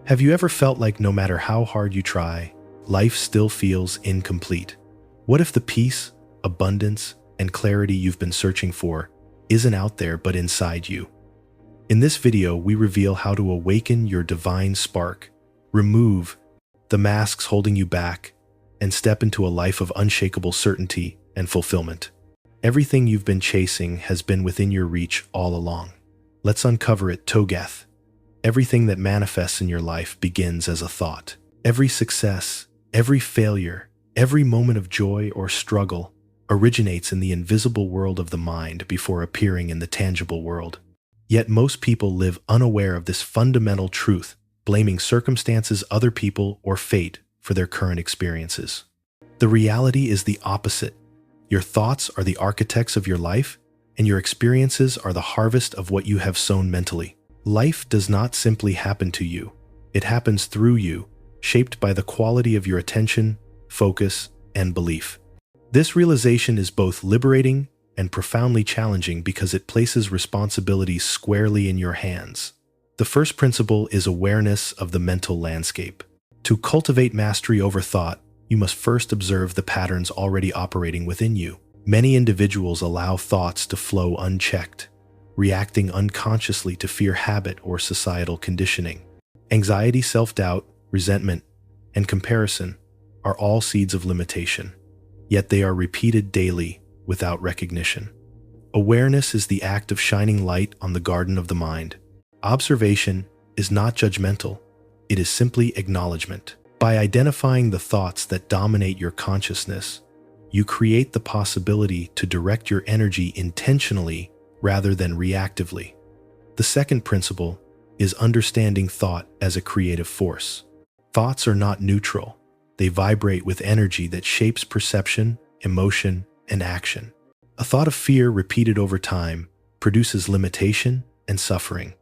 Have you ever felt like no matter how hard you try, life still feels incomplete? What if the peace, abundance, and clarity you've been searching for isn't out there but inside you? In this video, we reveal how to awaken your divine spark, remove the masks holding you back, and step into a life of unshakable certainty and fulfillment. Everything you've been chasing has been within your reach all along. Let's uncover it together. Everything that manifests in your life begins as a thought. Every success, every failure, every moment of joy or struggle originates in the invisible world of the mind before appearing in the tangible world. Yet most people live unaware of this fundamental truth, blaming circumstances, other people, or fate for their current experiences. The reality is the opposite. Your thoughts are the architects of your life, and your experiences are the harvest of what you have sown mentally. Life does not simply happen to you. It happens through you, shaped by the quality of your attention, focus, and belief. This realization is both liberating and profoundly challenging because it places responsibility squarely in your hands. The first principle is awareness of the mental landscape. To cultivate mastery over thought, you must first observe the patterns already operating within you. Many individuals allow thoughts to flow unchecked, reacting unconsciously to fear, habit, or societal conditioning. Anxiety, self-doubt, resentment, and comparison are all seeds of limitation, yet they are repeated daily without recognition. Awareness is the act of shining light on the garden of the mind. Observation is not judgmental, it is simply acknowledgement. By identifying the thoughts that dominate your consciousness, you create the possibility to direct your energy intentionally rather than reactively. The second principle is understanding thought as a creative force. Thoughts are not neutral. They vibrate with energy that shapes perception, emotion, and action. A thought of fear repeated over time produces limitation and suffering,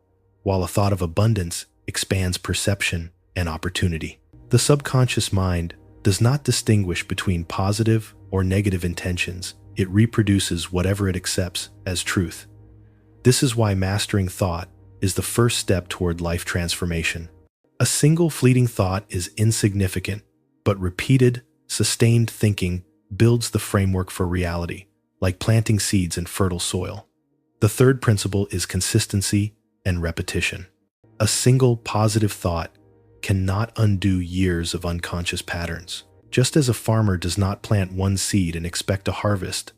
while a thought of abundance expands perception and opportunity. The subconscious mind does not distinguish between positive or negative intentions. It reproduces whatever it accepts as truth. This is why mastering thought is the first step toward life transformation. A single fleeting thought is insignificant, but repeated, sustained thinking builds the framework for reality, like planting seeds in fertile soil. The third principle is consistency and repetition. A single positive thought cannot undo years of unconscious patterns. Just as a farmer does not plant one seed and expect a harvest,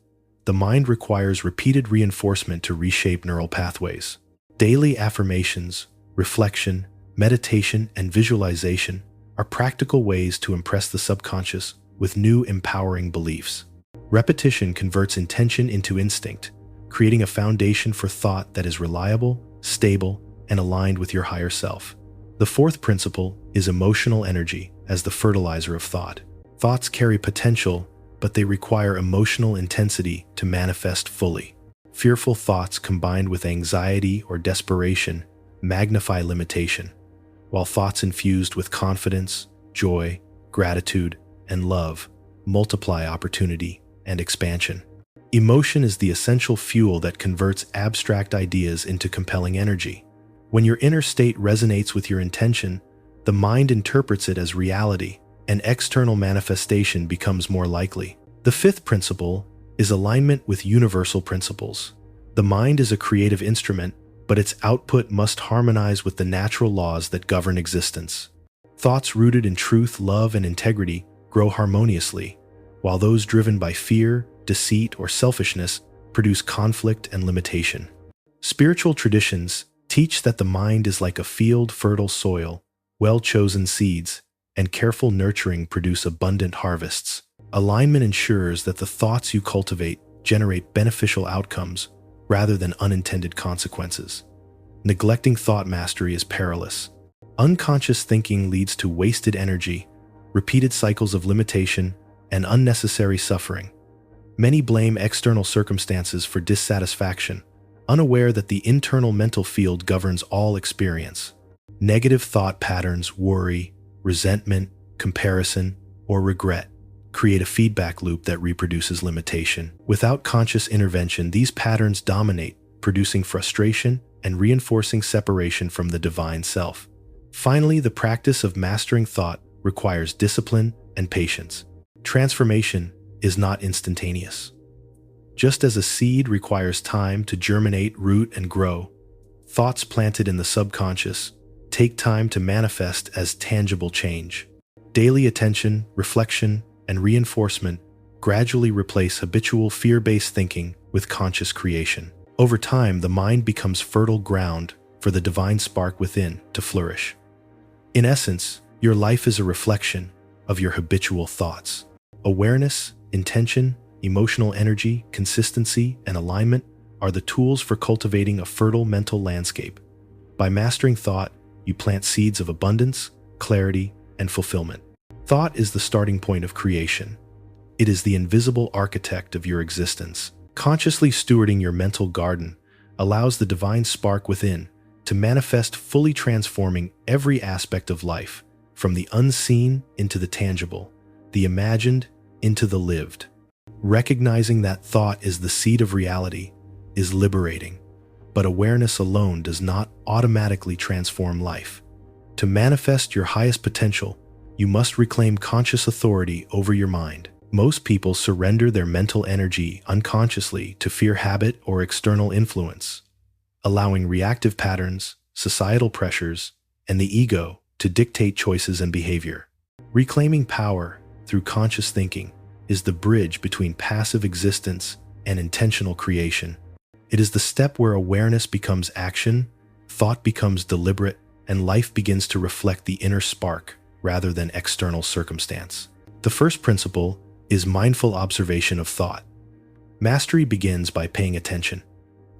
the mind requires repeated reinforcement to reshape neural pathways. Daily affirmations, reflection, meditation, and visualization are practical ways to impress the subconscious with new empowering beliefs. Repetition converts intention into instinct, creating a foundation for thought that is reliable, stable, and aligned with your higher self. The fourth principle is emotional energy as the fertilizer of thought. Thoughts carry potential, but they require emotional intensity to manifest fully. Fearful thoughts combined with anxiety or desperation magnify limitation, while thoughts infused with confidence, joy, gratitude, and love multiply opportunity and expansion. Emotion is the essential fuel that converts abstract ideas into compelling energy. When your inner state resonates with your intention, the mind interprets it as reality, and external manifestation becomes more likely. The fifth principle is alignment with universal principles. The mind is a creative instrument, but its output must harmonize with the natural laws that govern existence. Thoughts rooted in truth, love, and integrity grow harmoniously, while those driven by fear, deceit, or selfishness produce conflict and limitation. Spiritual traditions teach that the mind is like a field, fertile soil, well-chosen seeds, and careful nurturing produce abundant harvests. Alignment ensures that the thoughts you cultivate generate beneficial outcomes rather than unintended consequences. Neglecting thought mastery is perilous. Unconscious thinking leads to wasted energy, repeated cycles of limitation, and unnecessary suffering. Many blame external circumstances for dissatisfaction, unaware that the internal mental field governs all experience. Negative thought patterns, worry, resentment, comparison, or regret create a feedback loop that reproduces limitation. Without conscious intervention, these patterns dominate, producing frustration and reinforcing separation from the divine self. Finally, the practice of mastering thought requires discipline and patience. Transformation is not instantaneous. Just as a seed requires time to germinate, root, and grow, thoughts planted in the subconscious take time to manifest as tangible change. Daily attention, reflection, and reinforcement gradually replace habitual fear-based thinking with conscious creation. Over time, the mind becomes fertile ground for the divine spark within to flourish. In essence, your life is a reflection of your habitual thoughts. Awareness, intention, emotional energy, consistency, and alignment are the tools for cultivating a fertile mental landscape. By mastering thought, you plant seeds of abundance, clarity, and fulfillment. Thought is the starting point of creation. It is the invisible architect of your existence. Consciously stewarding your mental garden allows the divine spark within to manifest, fully transforming every aspect of life, from the unseen into the tangible, the imagined into the lived. Recognizing that thought is the seed of reality is liberating, but awareness alone does not automatically transform life. To manifest your highest potential, you must reclaim conscious authority over your mind. Most people surrender their mental energy unconsciously to fear, habit, or external influence, allowing reactive patterns, societal pressures, and the ego to dictate choices and behavior. Reclaiming power through conscious thinking is the bridge between passive existence and intentional creation. It is the step where awareness becomes action, thought becomes deliberate, and life begins to reflect the inner spark rather than external circumstance. The first principle is mindful observation of thought. Mastery begins by paying attention.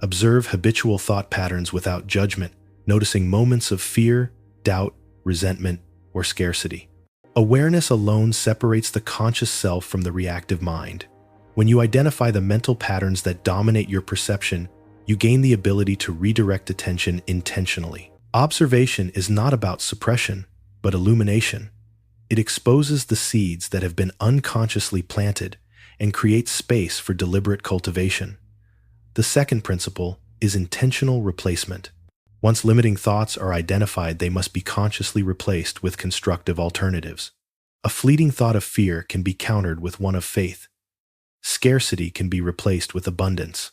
Observe habitual thought patterns without judgment, noticing moments of fear, doubt, resentment, or scarcity. Awareness alone separates the conscious self from the reactive mind. When you identify the mental patterns that dominate your perception, you gain the ability to redirect attention intentionally. Observation is not about suppression, but illumination. It exposes the seeds that have been unconsciously planted and creates space for deliberate cultivation. The second principle is intentional replacement. Once limiting thoughts are identified, they must be consciously replaced with constructive alternatives. A fleeting thought of fear can be countered with one of faith. Scarcity can be replaced with abundance.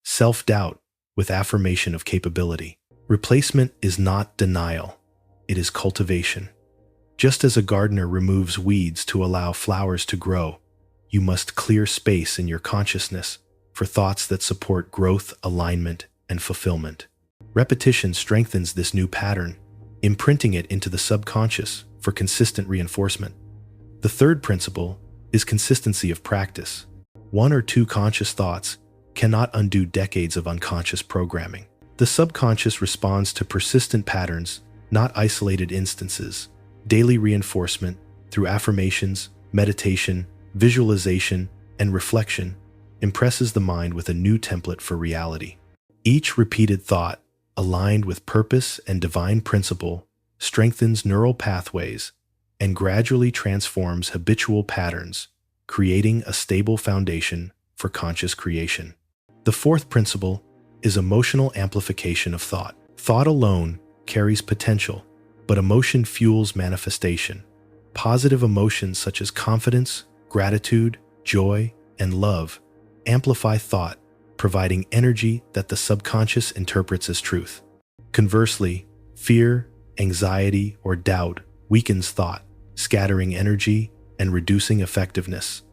Self-doubt with affirmation of capability. Replacement is not denial, it is cultivation. Just as a gardener removes weeds to allow flowers to grow, you must clear space in your consciousness for thoughts that support growth, alignment, and fulfillment. Repetition strengthens this new pattern, imprinting it into the subconscious for consistent reinforcement. The third principle is consistency of practice. One or two conscious thoughts cannot undo decades of unconscious programming. The subconscious responds to persistent patterns, not isolated instances. Daily reinforcement through affirmations, meditation, visualization, and reflection impresses the mind with a new template for reality. Each repeated thought, aligned with purpose and divine principle, strengthens neural pathways and gradually transforms habitual patterns, creating a stable foundation for conscious creation. The fourth principle is emotional amplification of thought. Thought alone carries potential, but emotion fuels manifestation. Positive emotions such as confidence, gratitude, joy, and love amplify thought, providing energy that the subconscious interprets as truth. Conversely, fear, anxiety, or doubt weakens thought, scattering energy and reducing effectiveness.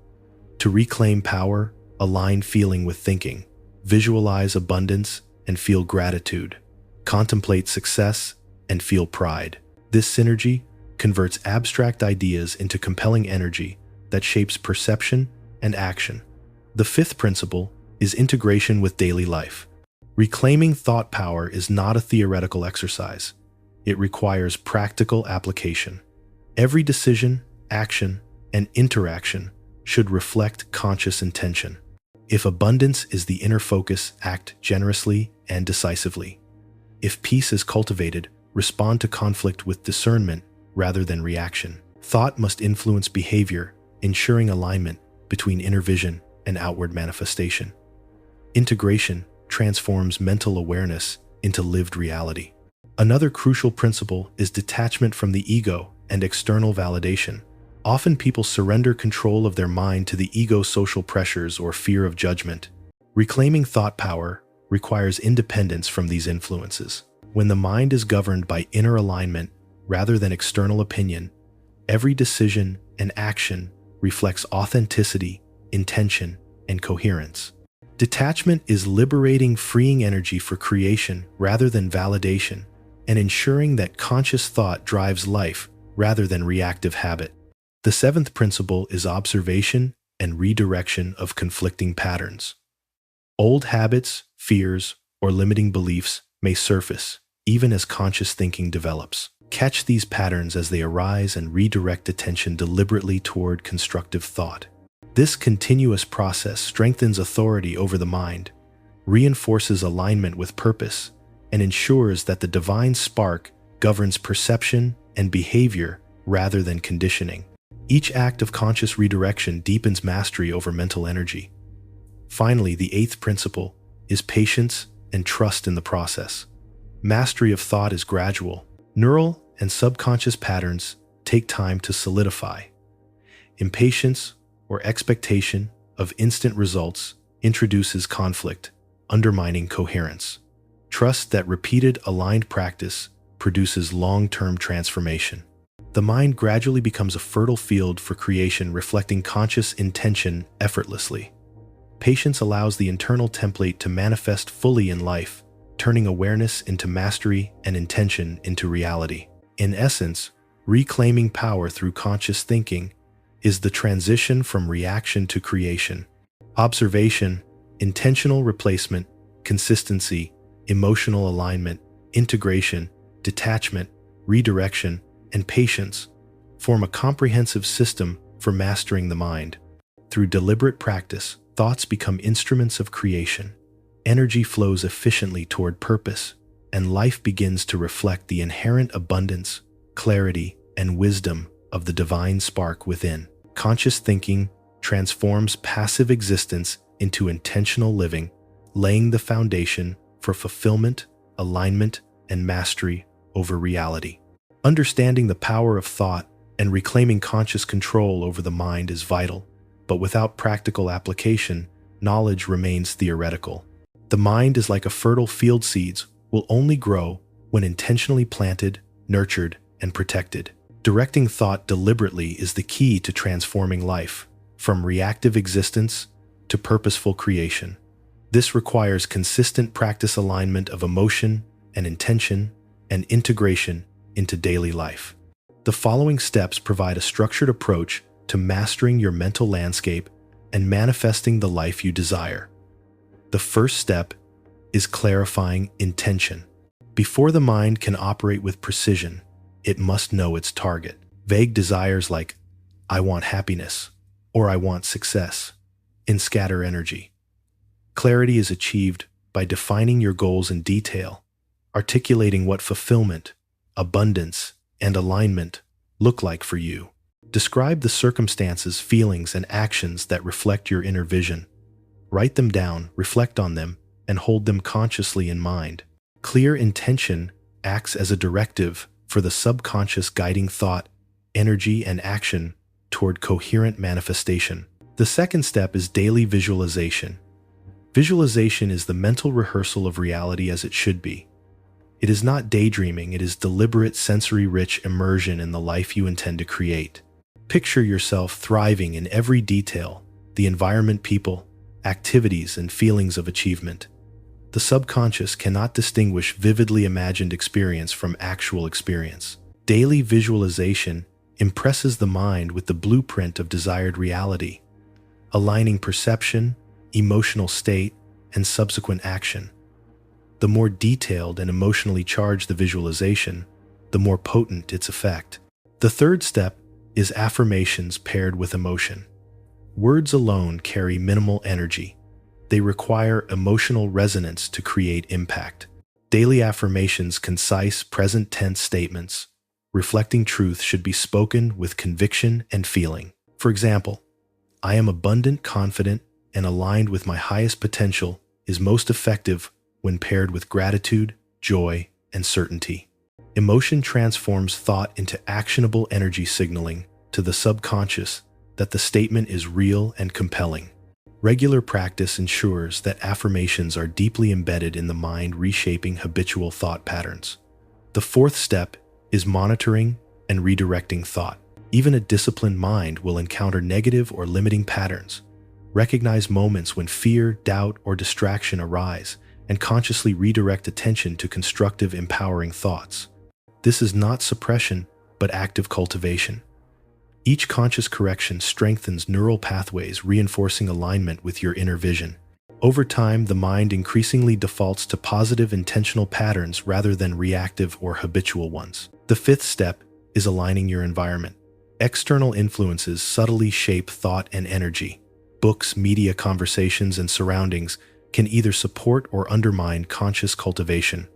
To reclaim power, align feeling with thinking, visualize abundance and feel gratitude, contemplate success and feel pride. This synergy converts abstract ideas into compelling energy that shapes perception and action. The fifth principle is integration with daily life. Reclaiming thought power is not a theoretical exercise. It requires practical application. Every decision, action, and interaction should reflect conscious intention. If abundance is the inner focus, act generously and decisively. If peace is cultivated, respond to conflict with discernment rather than reaction. Thought must influence behavior, ensuring alignment between inner vision and outward manifestation. Integration transforms mental awareness into lived reality. Another crucial principle is detachment from the ego and external validation. Often people surrender control of their mind to the ego's social pressures or fear of judgment. Reclaiming thought power requires independence from these influences. When the mind is governed by inner alignment rather than external opinion, every decision and action reflects authenticity, intention, and coherence. Detachment is liberating, freeing energy for creation rather than validation, and ensuring that conscious thought drives life rather than reactive habit. The seventh principle is observation and redirection of conflicting patterns. Old habits, fears, or limiting beliefs may surface, even as conscious thinking develops. Catch these patterns as they arise and redirect attention deliberately toward constructive thought. This continuous process strengthens authority over the mind, reinforces alignment with purpose, and ensures that the divine spark governs perception and behavior rather than conditioning. Each act of conscious redirection deepens mastery over mental energy. Finally, the eighth principle is patience and trust in the process. Mastery of thought is gradual. Neural and subconscious patterns take time to solidify. Impatience or expectation of instant results introduces conflict, undermining coherence. Trust that repeated aligned practice produces long-term transformation. The mind gradually becomes a fertile field for creation, reflecting conscious intention effortlessly. Patience allows the internal template to manifest fully in life, turning awareness into mastery and intention into reality. In essence, reclaiming power through conscious thinking is the transition from reaction to creation. Observation, intentional replacement, consistency, emotional alignment, integration, detachment, redirection, and patience form a comprehensive system for mastering the mind. Through deliberate practice, thoughts become instruments of creation. Energy flows efficiently toward purpose, and life begins to reflect the inherent abundance, clarity, and wisdom of the divine spark within. Conscious thinking transforms passive existence into intentional living, laying the foundation for fulfillment, alignment, and mastery over reality. Understanding the power of thought and reclaiming conscious control over the mind is vital, but without practical application, knowledge remains theoretical. The mind is like a fertile field. Seeds will only grow when intentionally planted, nurtured, and protected. Directing thought deliberately is the key to transforming life, from reactive existence to purposeful creation. This requires consistent practice, alignment of emotion and intention, and integration into daily life. The following steps provide a structured approach to mastering your mental landscape and manifesting the life you desire. The first step is clarifying intention. Before the mind can operate with precision, it must know its target. Vague desires like, "I want happiness," or "I want success," scatter energy. Clarity is achieved by defining your goals in detail, articulating what fulfillment, abundance, and alignment look like for you. Describe the circumstances, feelings, and actions that reflect your inner vision. Write them down, reflect on them, and hold them consciously in mind. Clear intention acts as a directive for the subconscious, guiding thought, energy, and action toward coherent manifestation. The second step is daily visualization. Visualization is the mental rehearsal of reality as it should be. It is not daydreaming, it is deliberate, sensory-rich immersion in the life you intend to create. Picture yourself thriving in every detail, the environment, people, activities, and feelings of achievement. The subconscious cannot distinguish vividly imagined experience from actual experience. Daily visualization impresses the mind with the blueprint of desired reality, aligning perception, emotional state, and subsequent action. The more detailed and emotionally charged the visualization, the more potent its effect. The third step is affirmations paired with emotion. Words alone carry minimal energy. They require emotional resonance to create impact. Daily affirmations, concise, present tense statements, reflecting truth, should be spoken with conviction and feeling. For example, "I am abundant, confident, and aligned with my highest potential," is most effective when paired with gratitude, joy, and certainty. Emotion transforms thought into actionable energy, signaling to the subconscious that the statement is real and compelling. Regular practice ensures that affirmations are deeply embedded in the mind, reshaping habitual thought patterns. The fourth step is monitoring and redirecting thought. Even a disciplined mind will encounter negative or limiting patterns. Recognize moments when fear, doubt, or distraction arise and consciously redirect attention to constructive, empowering thoughts. This is not suppression, but active cultivation. Each conscious correction strengthens neural pathways, reinforcing alignment with your inner vision. Over time, the mind increasingly defaults to positive, intentional patterns rather than reactive or habitual ones. The fifth step is aligning your environment. External influences subtly shape thought and energy. Books, media, conversations, and surroundings can either support or undermine conscious cultivation.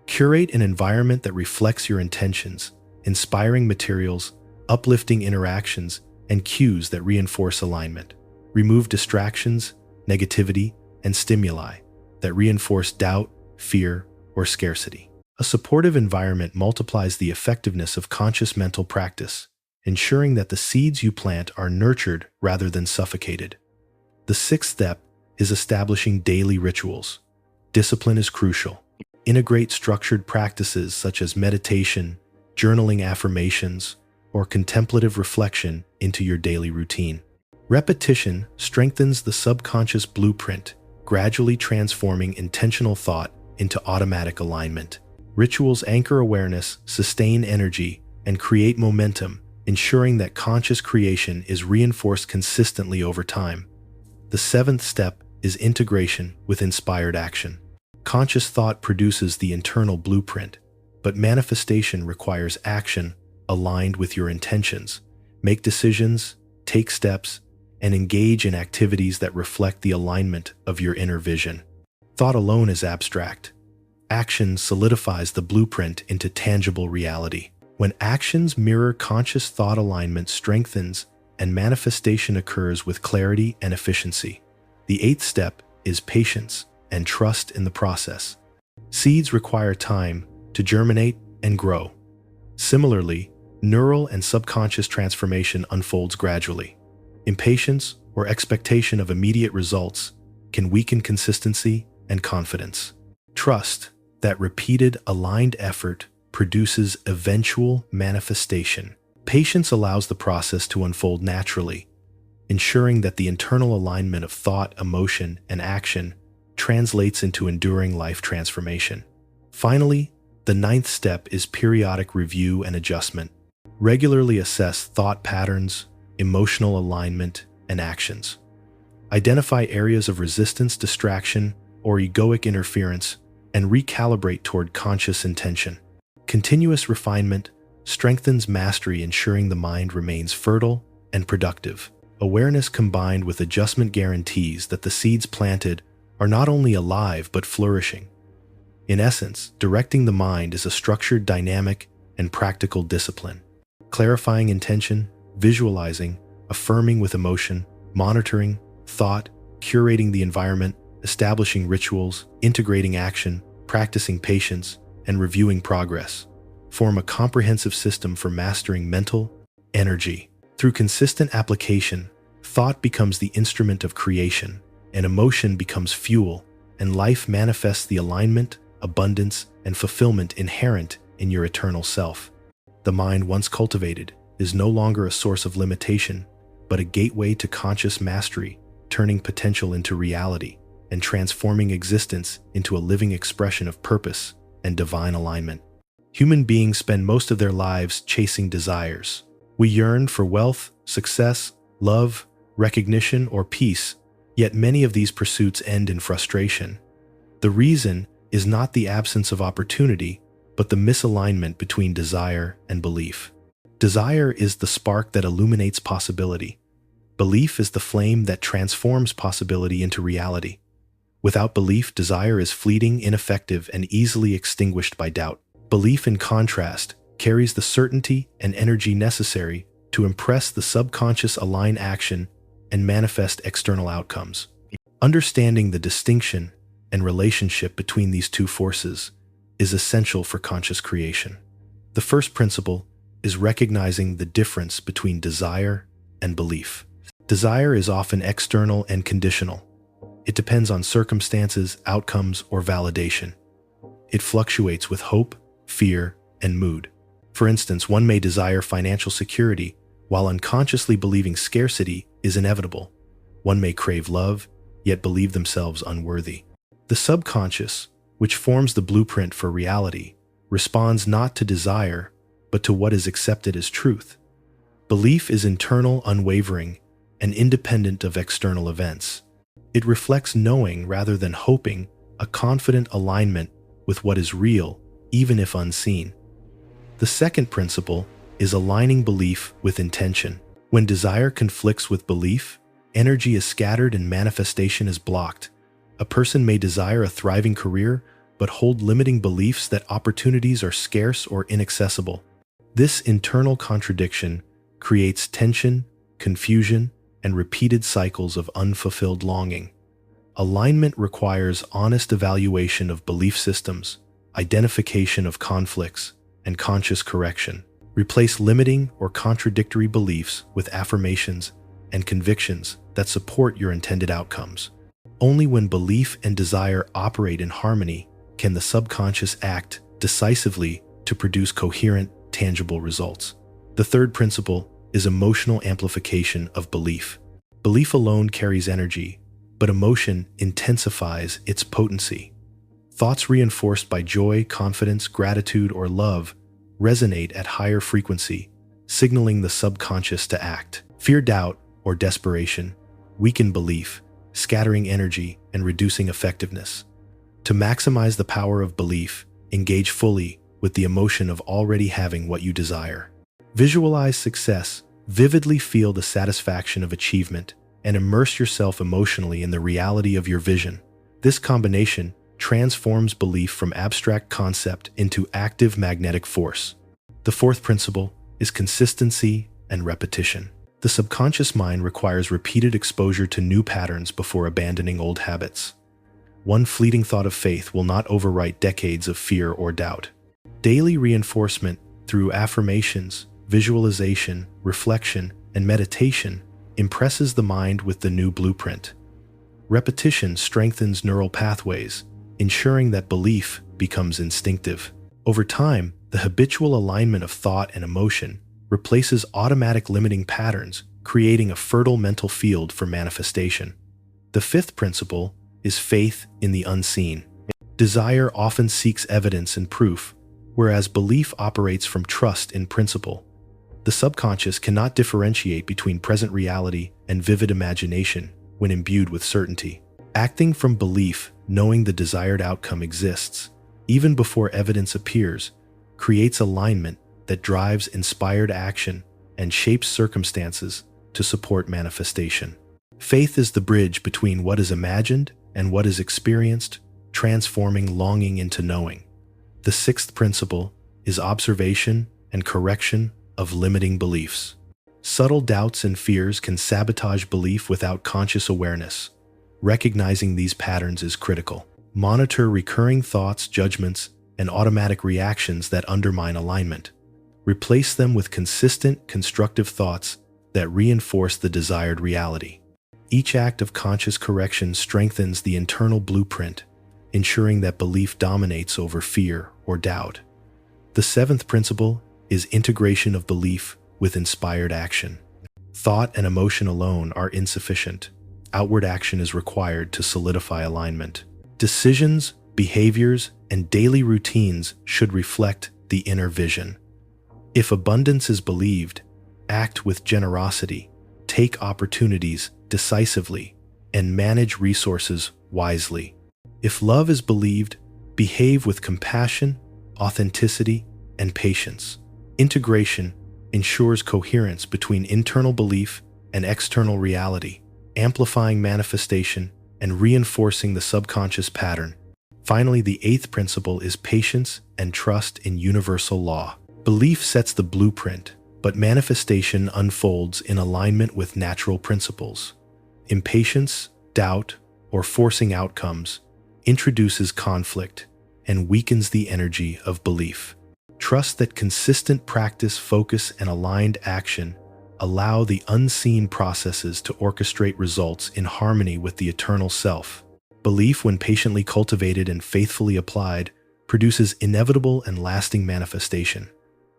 Curate an environment that reflects your intentions, inspiring materials, uplifting interactions, and cues that reinforce alignment. Remove distractions, negativity, and stimuli that reinforce doubt, fear, or scarcity. A supportive environment multiplies the effectiveness of conscious mental practice, ensuring that the seeds you plant are nurtured rather than suffocated. The sixth step is establishing daily rituals. Discipline is crucial. Integrate structured practices such as meditation, journaling, affirmations, or contemplative reflection into your daily routine. Repetition strengthens the subconscious blueprint, gradually transforming intentional thought into automatic alignment. Rituals anchor awareness, sustain energy, and create momentum, ensuring that conscious creation is reinforced consistently over time. The seventh step is integration with inspired action. Conscious thought produces the internal blueprint, but manifestation requires action aligned with your intentions. Make decisions, take steps, and engage in activities that reflect the alignment of your inner vision. Thought alone is abstract. Action solidifies the blueprint into tangible reality. When actions mirror conscious thought, alignment strengthens and manifestation occurs with clarity and efficiency. The eighth step is patience and trust in the process. Seeds require time to germinate and grow. Similarly, neural and subconscious transformation unfolds gradually. Impatience or expectation of immediate results can weaken consistency and confidence. Trust that repeated, aligned effort produces eventual manifestation. Patience allows the process to unfold naturally, ensuring that the internal alignment of thought, emotion, and action translates into enduring life transformation. Finally, the ninth step is periodic review and adjustment. Regularly assess thought patterns, emotional alignment, and actions. Identify areas of resistance, distraction, or egoic interference, and recalibrate toward conscious intention. Continuous refinement strengthens mastery, ensuring the mind remains fertile and productive. Awareness combined with adjustment guarantees that the seeds planted are not only alive but flourishing. In essence, directing the mind is a structured, dynamic, and practical discipline. Clarifying intention, visualizing, affirming with emotion, monitoring thought, curating the environment, establishing rituals, integrating action, practicing patience, and reviewing progress form a comprehensive system for mastering mental energy. Through consistent application, thought becomes the instrument of creation, and emotion becomes fuel, and life manifests the alignment, abundance, and fulfillment inherent in your eternal self. The mind, once cultivated, is no longer a source of limitation, but a gateway to conscious mastery, turning potential into reality and transforming existence into a living expression of purpose and divine alignment. Human beings spend most of their lives chasing desires. We yearn for wealth, success, love, recognition, or peace, yet many of these pursuits end in frustration. The reason is not the absence of opportunity, but the misalignment between desire and belief. Desire is the spark that illuminates possibility. Belief is the flame that transforms possibility into reality. Without belief, desire is fleeting, ineffective, and easily extinguished by doubt. Belief, in contrast, carries the certainty and energy necessary to impress the subconscious, align action, and manifest external outcomes. Understanding the distinction and relationship between these two forces is essential for conscious creation. The first principle is recognizing the difference between desire and belief. Desire is often external and conditional. It depends on circumstances, outcomes, or validation. It fluctuates with hope, fear, and mood. For instance, one may desire financial security while unconsciously believing scarcity is inevitable. One may crave love, yet believe themselves unworthy. The subconscious, which forms the blueprint for reality, responds not to desire, but to what is accepted as truth. Belief is internal, unwavering, and independent of external events. It reflects knowing rather than hoping, a confident alignment with what is real, even if unseen. The second principle is aligning belief with intention. When desire conflicts with belief, energy is scattered and manifestation is blocked. A person may desire a thriving career, but hold limiting beliefs that opportunities are scarce or inaccessible. This internal contradiction creates tension, confusion, and repeated cycles of unfulfilled longing. Alignment requires honest evaluation of belief systems, identification of conflicts, and conscious correction. Replace limiting or contradictory beliefs with affirmations and convictions that support your intended outcomes. Only when belief and desire operate in harmony can the subconscious act decisively to produce coherent, tangible results. The third principle is emotional amplification of belief. Belief alone carries energy, but emotion intensifies its potency. Thoughts reinforced by joy, confidence, gratitude, or love resonate at higher frequency, signaling the subconscious to act. Fear, doubt, or desperation weaken belief, scattering energy and reducing effectiveness. To maximize the power of belief, engage fully with the emotion of already having what you desire. Visualize success, vividly feel the satisfaction of achievement, and immerse yourself emotionally in the reality of your vision. This combination transforms belief from abstract concept into active magnetic force. The fourth principle is consistency and repetition. The subconscious mind requires repeated exposure to new patterns before abandoning old habits. One fleeting thought of faith will not overwrite decades of fear or doubt. Daily reinforcement through affirmations, visualization, reflection, and meditation impresses the mind with the new blueprint. Repetition strengthens neural pathways, ensuring that belief becomes instinctive. Over time, the habitual alignment of thought and emotion replaces automatic limiting patterns, creating a fertile mental field for manifestation. The fifth principle is faith in the unseen. Desire often seeks evidence and proof, whereas belief operates from trust in principle. The subconscious cannot differentiate between present reality and vivid imagination when imbued with certainty. Acting from belief, knowing the desired outcome exists, even before evidence appears, creates alignment that drives inspired action and shapes circumstances to support manifestation. Faith is the bridge between what is imagined and what is experienced, transforming longing into knowing. The sixth principle is observation and correction of limiting beliefs. Subtle doubts and fears can sabotage belief without conscious awareness. Recognizing these patterns is critical. Monitor recurring thoughts, judgments, and automatic reactions that undermine alignment. Replace them with consistent, constructive thoughts that reinforce the desired reality. Each act of conscious correction strengthens the internal blueprint, ensuring that belief dominates over fear or doubt. The seventh principle is integration of belief with inspired action. Thought and emotion alone are insufficient. Outward action is required to solidify alignment. Decisions, behaviors, and daily routines should reflect the inner vision. If abundance is believed, act with generosity, take opportunities decisively, and manage resources wisely. If love is believed, behave with compassion, authenticity, and patience. Integration ensures coherence between internal belief and external reality, amplifying manifestation and reinforcing the subconscious pattern. Finally, the eighth principle is patience and trust in universal law. Belief sets the blueprint, but manifestation unfolds in alignment with natural principles. Impatience, doubt, or forcing outcomes introduces conflict and weakens the energy of belief. Trust that consistent practice, focus, and aligned action allow the unseen processes to orchestrate results in harmony with the eternal self. Belief, when patiently cultivated and faithfully applied, produces inevitable and lasting manifestation.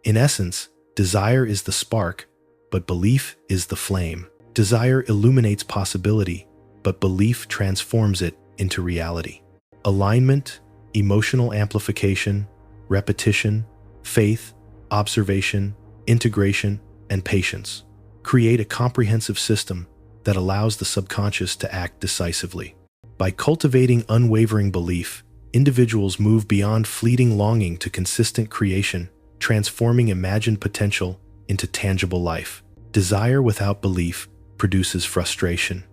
In essence, desire is the spark, but belief is the flame. Desire illuminates possibility, but belief transforms it into reality. Alignment, emotional amplification, repetition, faith, observation, integration, and patience create a comprehensive system that allows the subconscious to act decisively. By cultivating unwavering belief, individuals move beyond fleeting longing to consistent creation, transforming imagined potential into tangible life. Desire without belief produces frustration.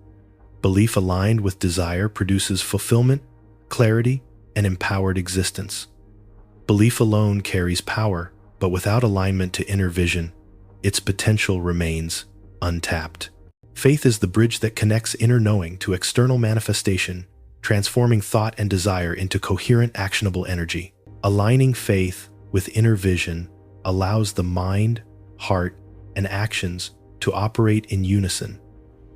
Belief aligned with desire produces fulfillment, clarity, and empowered existence. Belief alone carries power, but without alignment to inner vision, its potential remains untapped. Faith is the bridge that connects inner knowing to external manifestation, transforming thought and desire into coherent, actionable energy. Aligning faith with inner vision allows the mind, heart, and actions to operate in unison,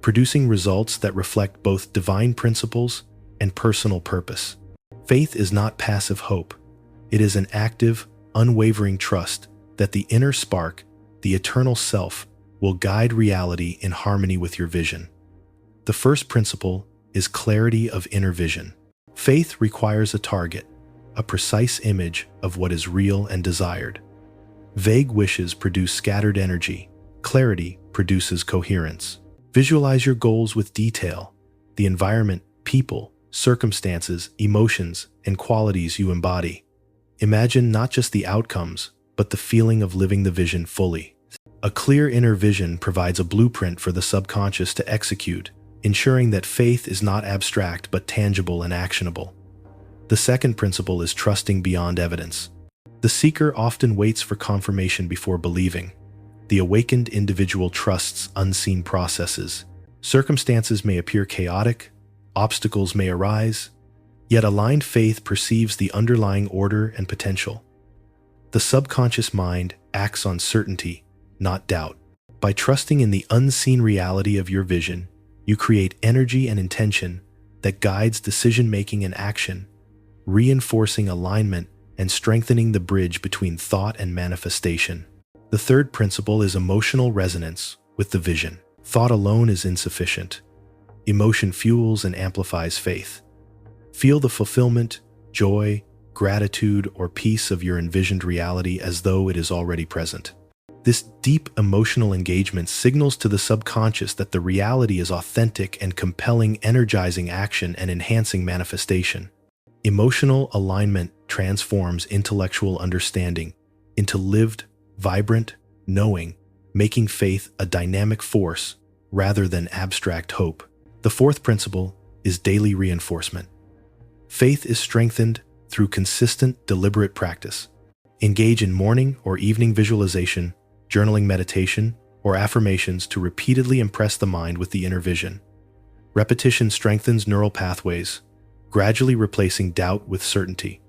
producing results that reflect both divine principles and personal purpose. Faith is not passive hope. It is an active, unwavering trust that the inner spark, the eternal self, will guide reality in harmony with your vision. The first principle is clarity of inner vision. Faith requires a target, a precise image of what is real and desired. Vague wishes produce scattered energy. Clarity produces coherence. Visualize your goals with detail, the environment, people, circumstances, emotions, and qualities you embody. Imagine not just the outcomes, but the feeling of living the vision fully. A clear inner vision provides a blueprint for the subconscious to execute, ensuring that faith is not abstract but tangible and actionable. The second principle is trusting beyond evidence. The seeker often waits for confirmation before believing. The awakened individual trusts unseen processes. Circumstances may appear chaotic, obstacles may arise, yet aligned faith perceives the underlying order and potential. The subconscious mind acts on certainty, not doubt. By trusting in the unseen reality of your vision, you create energy and intention that guides decision-making and action, reinforcing alignment and strengthening the bridge between thought and manifestation. The third principle is emotional resonance with the vision. Thought alone is insufficient. Emotion fuels and amplifies faith. Feel the fulfillment, joy, gratitude, or peace of your envisioned reality as though it is already present. This deep emotional engagement signals to the subconscious that the reality is authentic and compelling, energizing action and enhancing manifestation. Emotional alignment transforms intellectual understanding into lived, vibrant knowing, making faith a dynamic force rather than abstract hope. The fourth principle is daily reinforcement. Faith is strengthened through consistent, deliberate practice. Engage in morning or evening visualization, journaling, meditation, or affirmations to repeatedly impress the mind with the inner vision. Repetition strengthens neural pathways, gradually replacing doubt with certainty.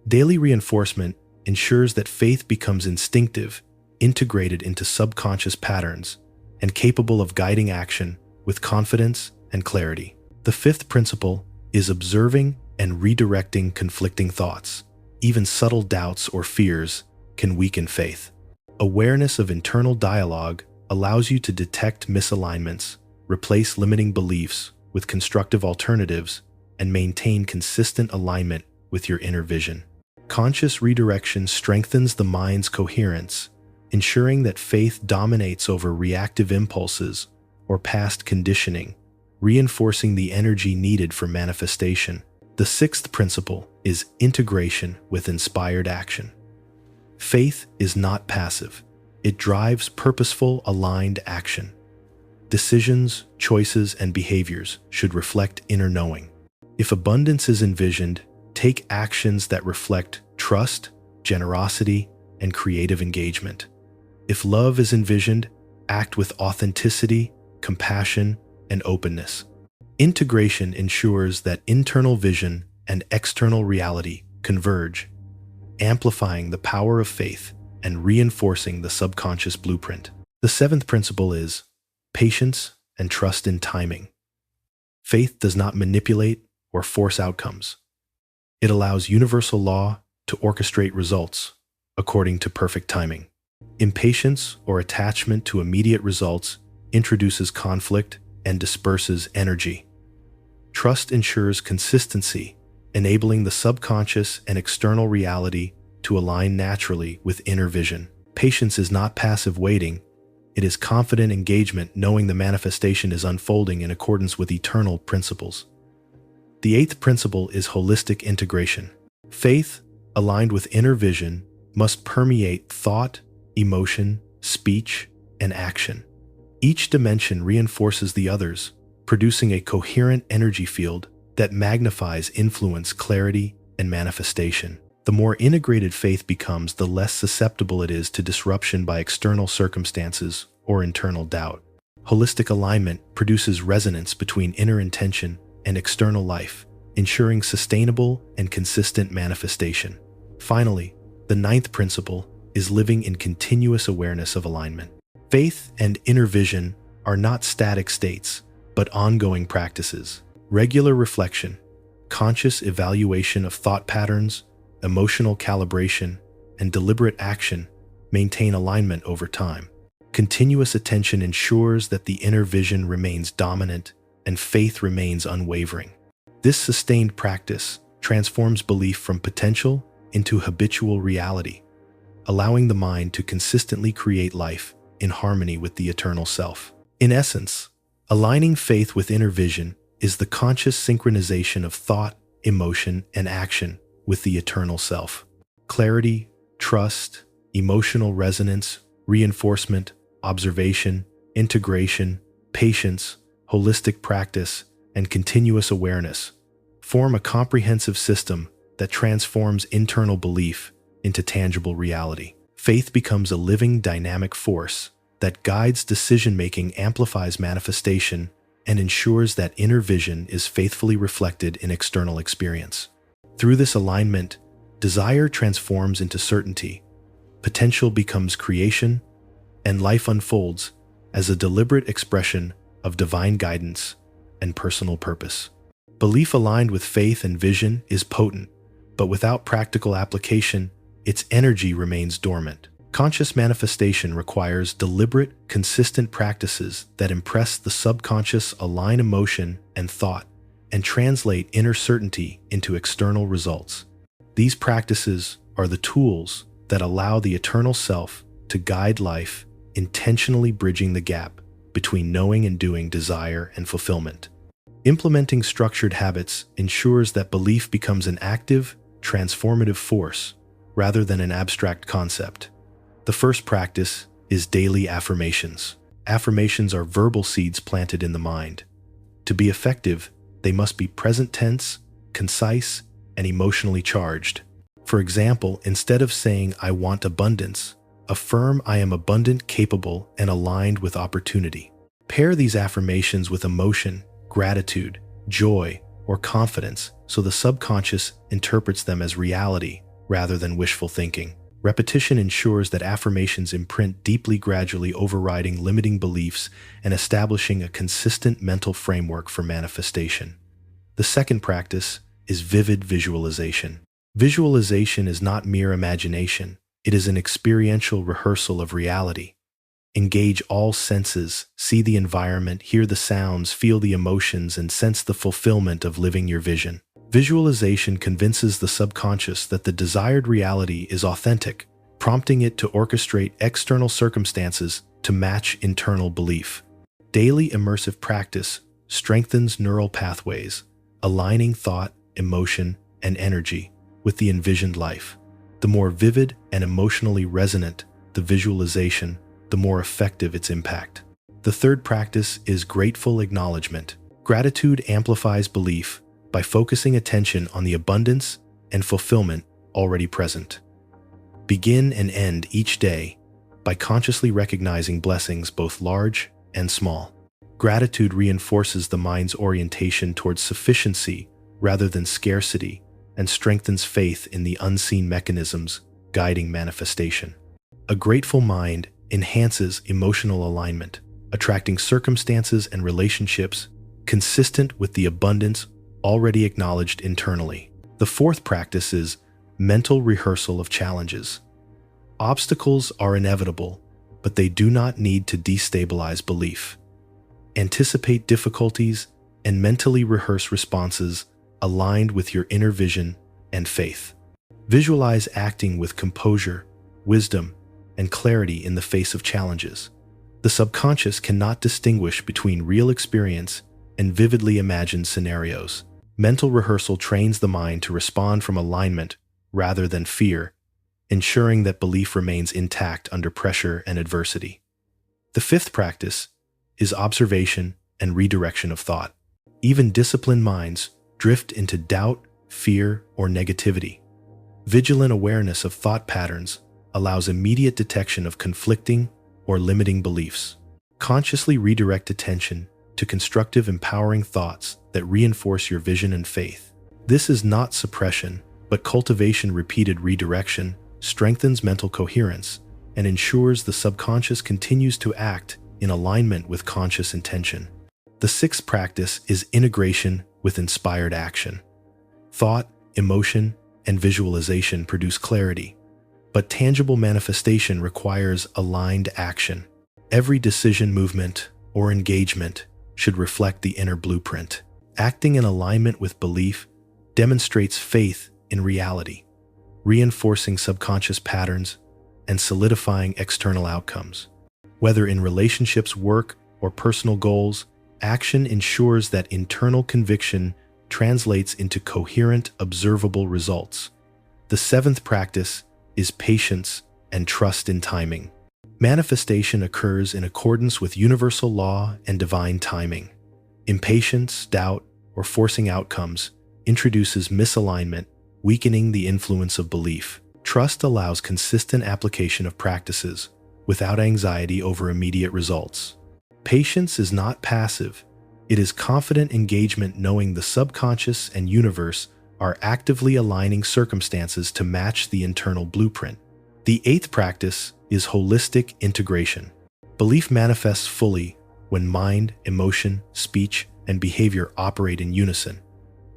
Daily reinforcement ensures that faith becomes instinctive, integrated into subconscious patterns, and capable of guiding action with confidence and clarity. The fifth principle is observing and redirecting conflicting thoughts. Even subtle doubts or fears can weaken faith. Awareness of internal dialogue allows you to detect misalignments, replace limiting beliefs with constructive alternatives, and maintain consistent alignment with your inner vision. Conscious redirection strengthens the mind's coherence, ensuring that faith dominates over reactive impulses or past conditioning, reinforcing the energy needed for manifestation. The sixth principle is integration with inspired action. Faith is not passive. It drives purposeful, aligned action. Decisions, choices, and behaviors should reflect inner knowing. If abundance is envisioned, take actions that reflect trust, generosity, and creative engagement. If love is envisioned, act with authenticity, compassion, and openness. Integration ensures that internal vision and external reality converge, amplifying the power of faith and reinforcing the subconscious blueprint. The seventh principle is patience and trust in timing. Faith does not manipulate or force outcomes. It allows universal law to orchestrate results according to perfect timing. Impatience or attachment to immediate results introduces conflict and disperses energy. Trust ensures consistency, enabling the subconscious and external reality to align naturally with inner vision. Patience is not passive waiting. It is confident engagement, knowing the manifestation is unfolding in accordance with eternal principles. The eighth principle is holistic integration. Faith, aligned with inner vision, must permeate thought, emotion, speech, and action. Each dimension reinforces the others, producing a coherent energy field that magnifies influence, clarity, and manifestation. The more integrated faith becomes, the less susceptible it is to disruption by external circumstances or internal doubt. Holistic alignment produces resonance between inner intention and external life, ensuring sustainable and consistent manifestation. Finally, the ninth principle is living in continuous awareness of alignment. Faith and inner vision are not static states, but ongoing practices. Regular reflection, conscious evaluation of thought patterns, emotional calibration, and deliberate action maintain alignment over time. Continuous attention ensures that the inner vision remains dominant and faith remains unwavering. This sustained practice transforms belief from potential into habitual reality, allowing the mind to consistently create life in harmony with the eternal self. In essence, aligning faith with inner vision is the conscious synchronization of thought, emotion, and action with the eternal self. Clarity, trust, emotional resonance, reinforcement, observation, integration, patience, holistic practice, and continuous awareness form a comprehensive system that transforms internal belief into tangible reality. Faith becomes a living, dynamic force that guides decision-making, amplifies manifestation, and ensures that inner vision is faithfully reflected in external experience. Through this alignment, desire transforms into certainty, potential becomes creation, and life unfolds as a deliberate expression of divine guidance and personal purpose. Belief aligned with faith and vision is potent, but without practical application, its energy remains dormant. Conscious manifestation requires deliberate, consistent practices that impress the subconscious, align emotion and thought, and translate inner certainty into external results. These practices are the tools that allow the eternal self to guide life, intentionally bridging the gap between knowing and doing, desire and fulfillment. Implementing structured habits ensures that belief becomes an active, transformative force rather than an abstract concept. The first practice is daily affirmations. Affirmations are verbal seeds planted in the mind. To be effective, they must be present tense, concise, and emotionally charged. For example, instead of saying, "I want abundance," affirm, "I am abundant, capable, and aligned with opportunity." Pair these affirmations with emotion, gratitude, joy, or confidence so the subconscious interprets them as reality rather than wishful thinking. Repetition ensures that affirmations imprint deeply, gradually overriding limiting beliefs and establishing a consistent mental framework for manifestation. The second practice is vivid visualization. Visualization is not mere imagination. It is an experiential rehearsal of reality. Engage all senses, see the environment, hear the sounds, feel the emotions, and sense the fulfillment of living your vision. Visualization convinces the subconscious that the desired reality is authentic, prompting it to orchestrate external circumstances to match internal belief. Daily immersive practice strengthens neural pathways, aligning thought, emotion, and energy with the envisioned life. The more vivid and emotionally resonant the visualization, the more effective its impact. The third practice is grateful acknowledgement. Gratitude amplifies belief by focusing attention on the abundance and fulfillment already present. Begin and end each day by consciously recognizing blessings both large and small. Gratitude reinforces the mind's orientation towards sufficiency rather than scarcity, and strengthens faith in the unseen mechanisms guiding manifestation. A grateful mind enhances emotional alignment, attracting circumstances and relationships consistent with the abundance already acknowledged internally. The fourth practice is mental rehearsal of challenges. Obstacles are inevitable, but they do not need to destabilize belief. Anticipate difficulties and mentally rehearse responses aligned with your inner vision and faith. Visualize acting with composure, wisdom, and clarity in the face of challenges. The subconscious cannot distinguish between real experience and vividly imagined scenarios. Mental rehearsal trains the mind to respond from alignment rather than fear, ensuring that belief remains intact under pressure and adversity. The fifth practice is observation and redirection of thought. Even disciplined minds drift into doubt, fear, or negativity. Vigilant awareness of thought patterns allows immediate detection of conflicting or limiting beliefs. Consciously redirect attention to constructive, empowering thoughts that reinforce your vision and faith. This is not suppression, but cultivation. Repeated redirection strengthens mental coherence and ensures the subconscious continues to act in alignment with conscious intention. The sixth practice is integration with inspired action. Thought, emotion, and visualization produce clarity, but tangible manifestation requires aligned action. Every decision, movement, or engagement should reflect the inner blueprint. Acting in alignment with belief demonstrates faith in reality, reinforcing subconscious patterns and solidifying external outcomes. Whether in relationships, work, or personal goals, action ensures that internal conviction translates into coherent, observable results. The seventh practice is patience and trust in timing. Manifestation occurs in accordance with universal law and divine timing. Impatience, doubt, or forcing outcomes introduces misalignment, weakening the influence of belief. Trust allows consistent application of practices without anxiety over immediate results. Patience is not passive. It is confident engagement, knowing the subconscious and universe are actively aligning circumstances to match the internal blueprint. The eighth practice is holistic integration. Belief manifests fully when mind, emotion, speech, and behavior operate in unison.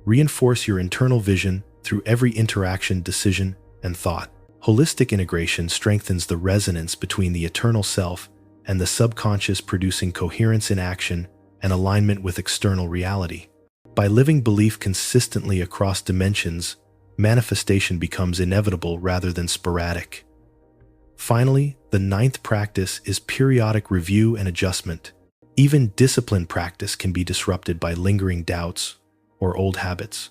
Reinforce your internal vision through every interaction, decision, and thought. Holistic integration strengthens the resonance between the eternal self and the subconscious, producing coherence in action and alignment with external reality. By living belief consistently across dimensions, manifestation becomes inevitable rather than sporadic. Finally, the ninth practice is periodic review and adjustment. Even disciplined practice can be disrupted by lingering doubts or old habits.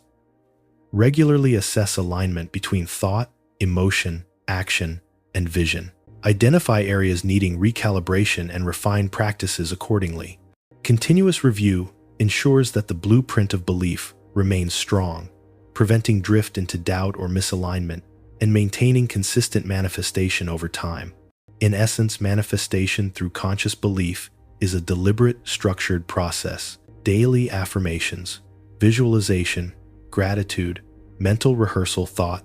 Regularly assess alignment between thought, emotion, action, and vision. Identify areas needing recalibration and refine practices accordingly. Continuous review ensures that the blueprint of belief remains strong, preventing drift into doubt or misalignment, and maintaining consistent manifestation over time. In essence, manifestation through conscious belief is a deliberate, structured process. Daily affirmations, visualization, gratitude, mental rehearsal, thought,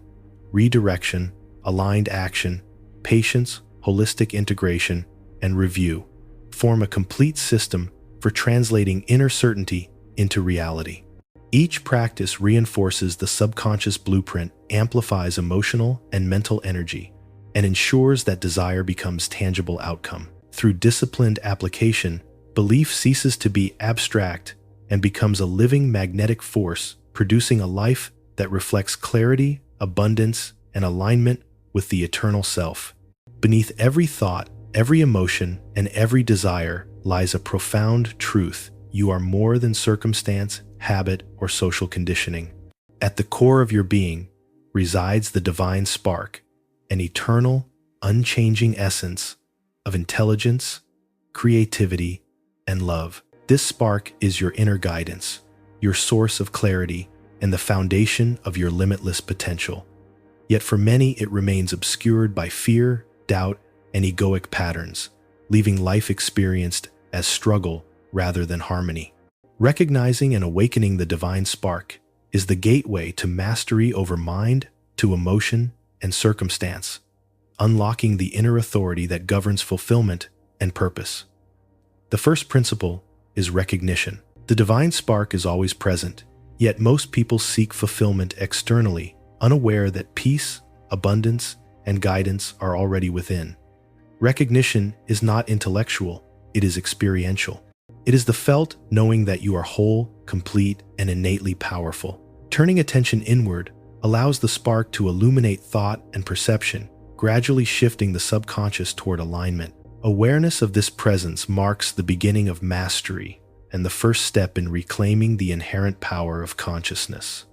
redirection, aligned action, patience, holistic integration, and review form a complete system for translating inner certainty into reality. Each practice reinforces the subconscious blueprint, amplifies emotional and mental energy, and ensures that desire becomes tangible outcome. Through disciplined application, belief ceases to be abstract and becomes a living magnetic force, producing a life that reflects clarity, abundance, and alignment with the eternal self. Beneath every thought, every emotion, and every desire lies a profound truth. You are more than circumstance, habit, or social conditioning. At the core of your being resides the divine spark, an eternal, unchanging essence of intelligence, creativity, and love. This spark is your inner guidance, your source of clarity, and the foundation of your limitless potential. Yet for many, it remains obscured by fear, doubt, and egoic patterns, leaving life experienced as struggle rather than harmony. Recognizing and awakening the divine spark is the gateway to mastery over mind, to emotion, and circumstance, unlocking the inner authority that governs fulfillment and purpose. The first principle is recognition. The divine spark is always present, yet most people seek fulfillment externally, unaware that peace, abundance, and guidance are already within. Recognition is not intellectual, it is experiential. It is the felt knowing that you are whole, complete, and innately powerful. Turning attention inward allows the spark to illuminate thought and perception, gradually shifting the subconscious toward alignment. Awareness of this presence marks the beginning of mastery and the first step in reclaiming the inherent power of consciousness.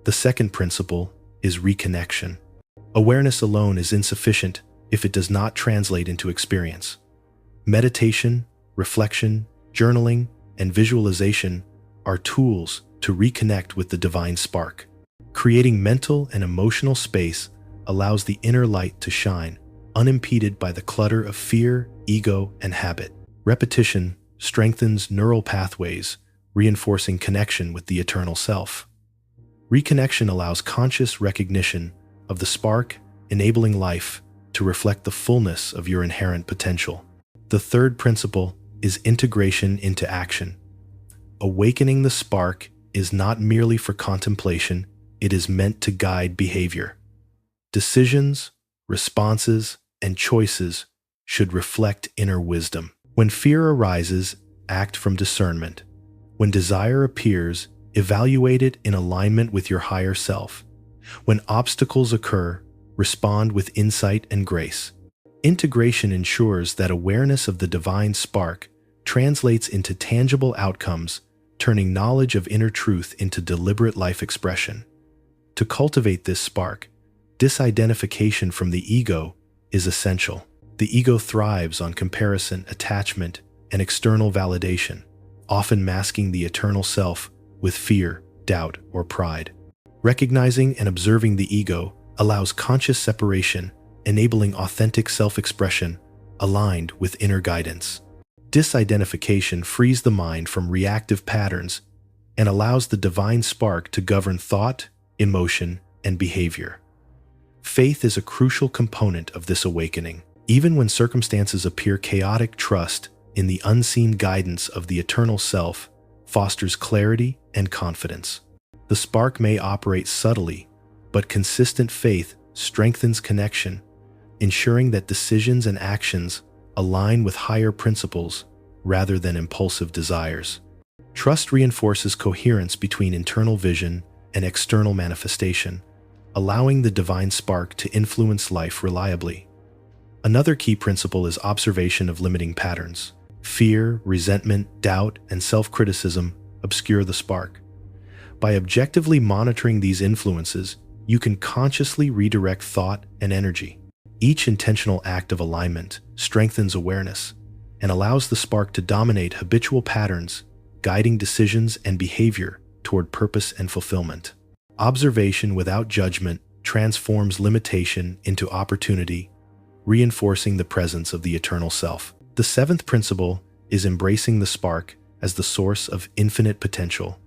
The second principle is reconnection. Awareness alone is insufficient if it does not translate into experience. Meditation, reflection, journaling, and visualization are tools to reconnect with the divine spark. Creating mental and emotional space allows the inner light to shine, unimpeded by the clutter of fear, ego, and habit. Repetition strengthens neural pathways, reinforcing connection with the eternal self. Reconnection allows conscious recognition of the spark, enabling life to reflect the fullness of your inherent potential. The third principle is integration into action. Awakening the spark is not merely for contemplation, it is meant to guide behavior. Decisions, responses, and choices should reflect inner wisdom. When fear arises, act from discernment. When desire appears, evaluate it in alignment with your higher self. When obstacles occur, respond with insight and grace. Integration ensures that awareness of the divine spark translates into tangible outcomes, turning knowledge of inner truth into deliberate life expression. To cultivate this spark, disidentification from the ego is essential. The ego thrives on comparison, attachment, and external validation, often masking the eternal self with fear, doubt, or pride. Recognizing and observing the ego allows conscious separation, enabling authentic self-expression aligned with inner guidance. Disidentification frees the mind from reactive patterns and allows the divine spark to govern thought, emotion, and behavior. Faith is a crucial component of this awakening. Even when circumstances appear chaotic, trust in the unseen guidance of the eternal self fosters clarity and confidence. The spark may operate subtly, but consistent faith strengthens connection, ensuring that decisions and actions align with higher principles rather than impulsive desires. Trust reinforces coherence between internal vision and external manifestation, allowing the divine spark to influence life reliably. Another key principle is observation of limiting patterns. Fear, resentment, doubt, and self-criticism obscure the spark. By objectively monitoring these influences, you can consciously redirect thought and energy. Each intentional act of alignment strengthens awareness and allows the spark to dominate habitual patterns, guiding decisions and behavior toward purpose and fulfillment. Observation without judgment transforms limitation into opportunity, reinforcing the presence of the eternal self. The seventh principle is embracing the spark as the source of infinite potential.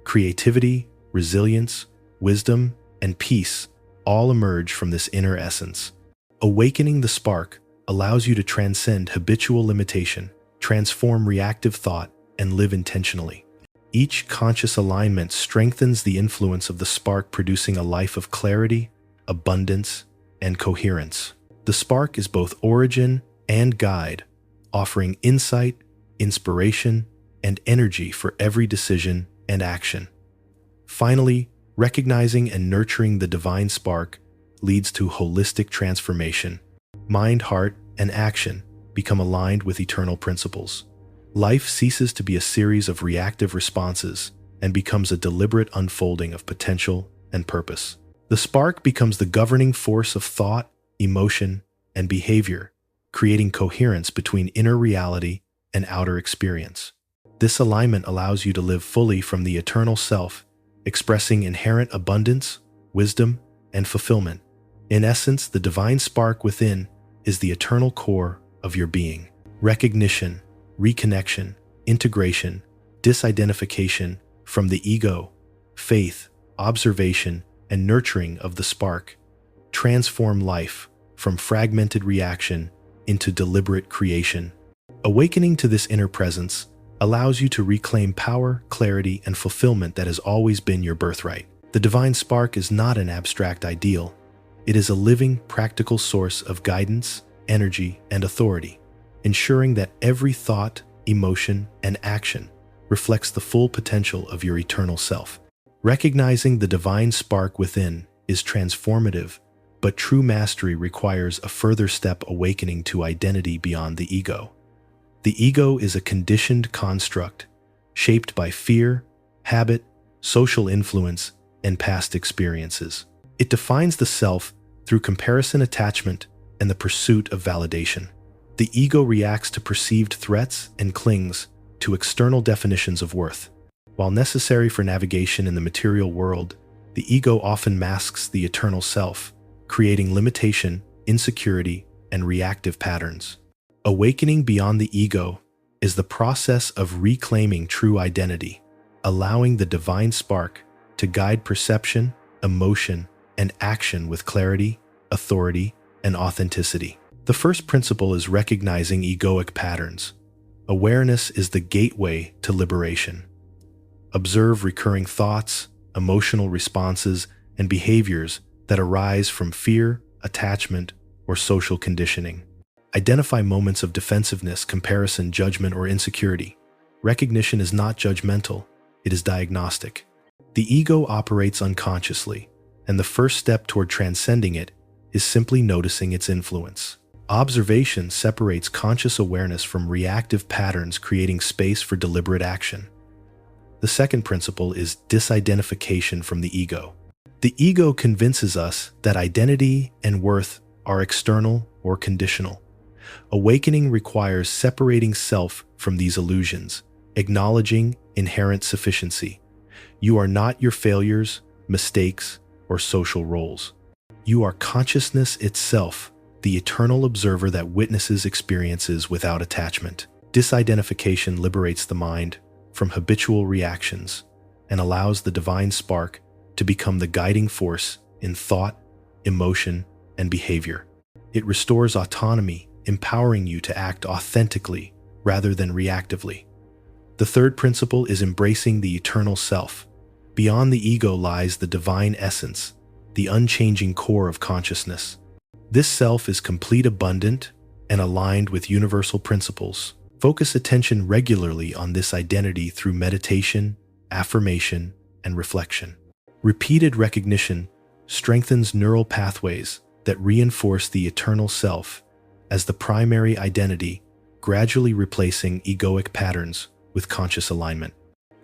Creativity, resilience, wisdom, and peace all emerge from this inner essence. Awakening the spark allows you to transcend habitual limitation, transform reactive thought, and live intentionally. Each conscious alignment strengthens the influence of the spark, producing a life of clarity, abundance, and coherence. The spark is both origin and guide, offering insight, inspiration, and energy for every decision and action. Finally, recognizing and nurturing the divine spark leads to holistic transformation. Mind, heart, and action become aligned with eternal principles. Life ceases to be a series of reactive responses and becomes a deliberate unfolding of potential and purpose. The spark becomes the governing force of thought, emotion, and behavior, creating coherence between inner reality and outer experience. This alignment allows you to live fully from the eternal self, expressing inherent abundance, wisdom, and fulfillment. In essence, the divine spark within is the eternal core of your being. Recognition, reconnection, integration, disidentification from the ego, faith, observation, and nurturing of the spark transform life from fragmented reaction into deliberate creation. Awakening to this inner presence allows you to reclaim power, clarity, and fulfillment that has always been your birthright. The divine spark is not an abstract ideal. It is a living, practical source of guidance, energy, and authority, ensuring that every thought, emotion, and action reflects the full potential of your eternal self. Recognizing the divine spark within is transformative, but true mastery requires a further step: awakening to identity beyond the ego. The ego is a conditioned construct, shaped by fear, habit, social influence, and past experiences. It defines the self through comparison, attachment, and the pursuit of validation. The ego reacts to perceived threats and clings to external definitions of worth. While necessary for navigation in the material world, the ego often masks the eternal self, creating limitation, insecurity, and reactive patterns. Awakening beyond the ego is the process of reclaiming true identity, allowing the divine spark to guide perception, emotion, and action with clarity, authority, and authenticity. The first principle is recognizing egoic patterns. Awareness is the gateway to liberation. Observe recurring thoughts, emotional responses, and behaviors that arise from fear, attachment, or social conditioning. Identify moments of defensiveness, comparison, judgment, or insecurity. Recognition is not judgmental, it is diagnostic. The ego operates unconsciously, and the first step toward transcending it is simply noticing its influence. Observation separates conscious awareness from reactive patterns, creating space for deliberate action. The second principle is disidentification from the ego. The ego convinces us that identity and worth are external or conditional. Awakening requires separating self from these illusions, acknowledging inherent sufficiency. You are not your failures, mistakes, or social roles. You are consciousness itself, the eternal observer that witnesses experiences without attachment. Disidentification liberates the mind from habitual reactions and allows the divine spark to become the guiding force in thought, emotion, and behavior. It restores autonomy, empowering you to act authentically rather than reactively. The third principle is embracing the eternal self. Beyond the ego lies the divine essence, the unchanging core of consciousness. This self is complete, abundant, and aligned with universal principles. Focus attention regularly on this identity through meditation, affirmation, and reflection. Repeated recognition strengthens neural pathways that reinforce the eternal self as the primary identity, gradually replacing egoic patterns with conscious alignment.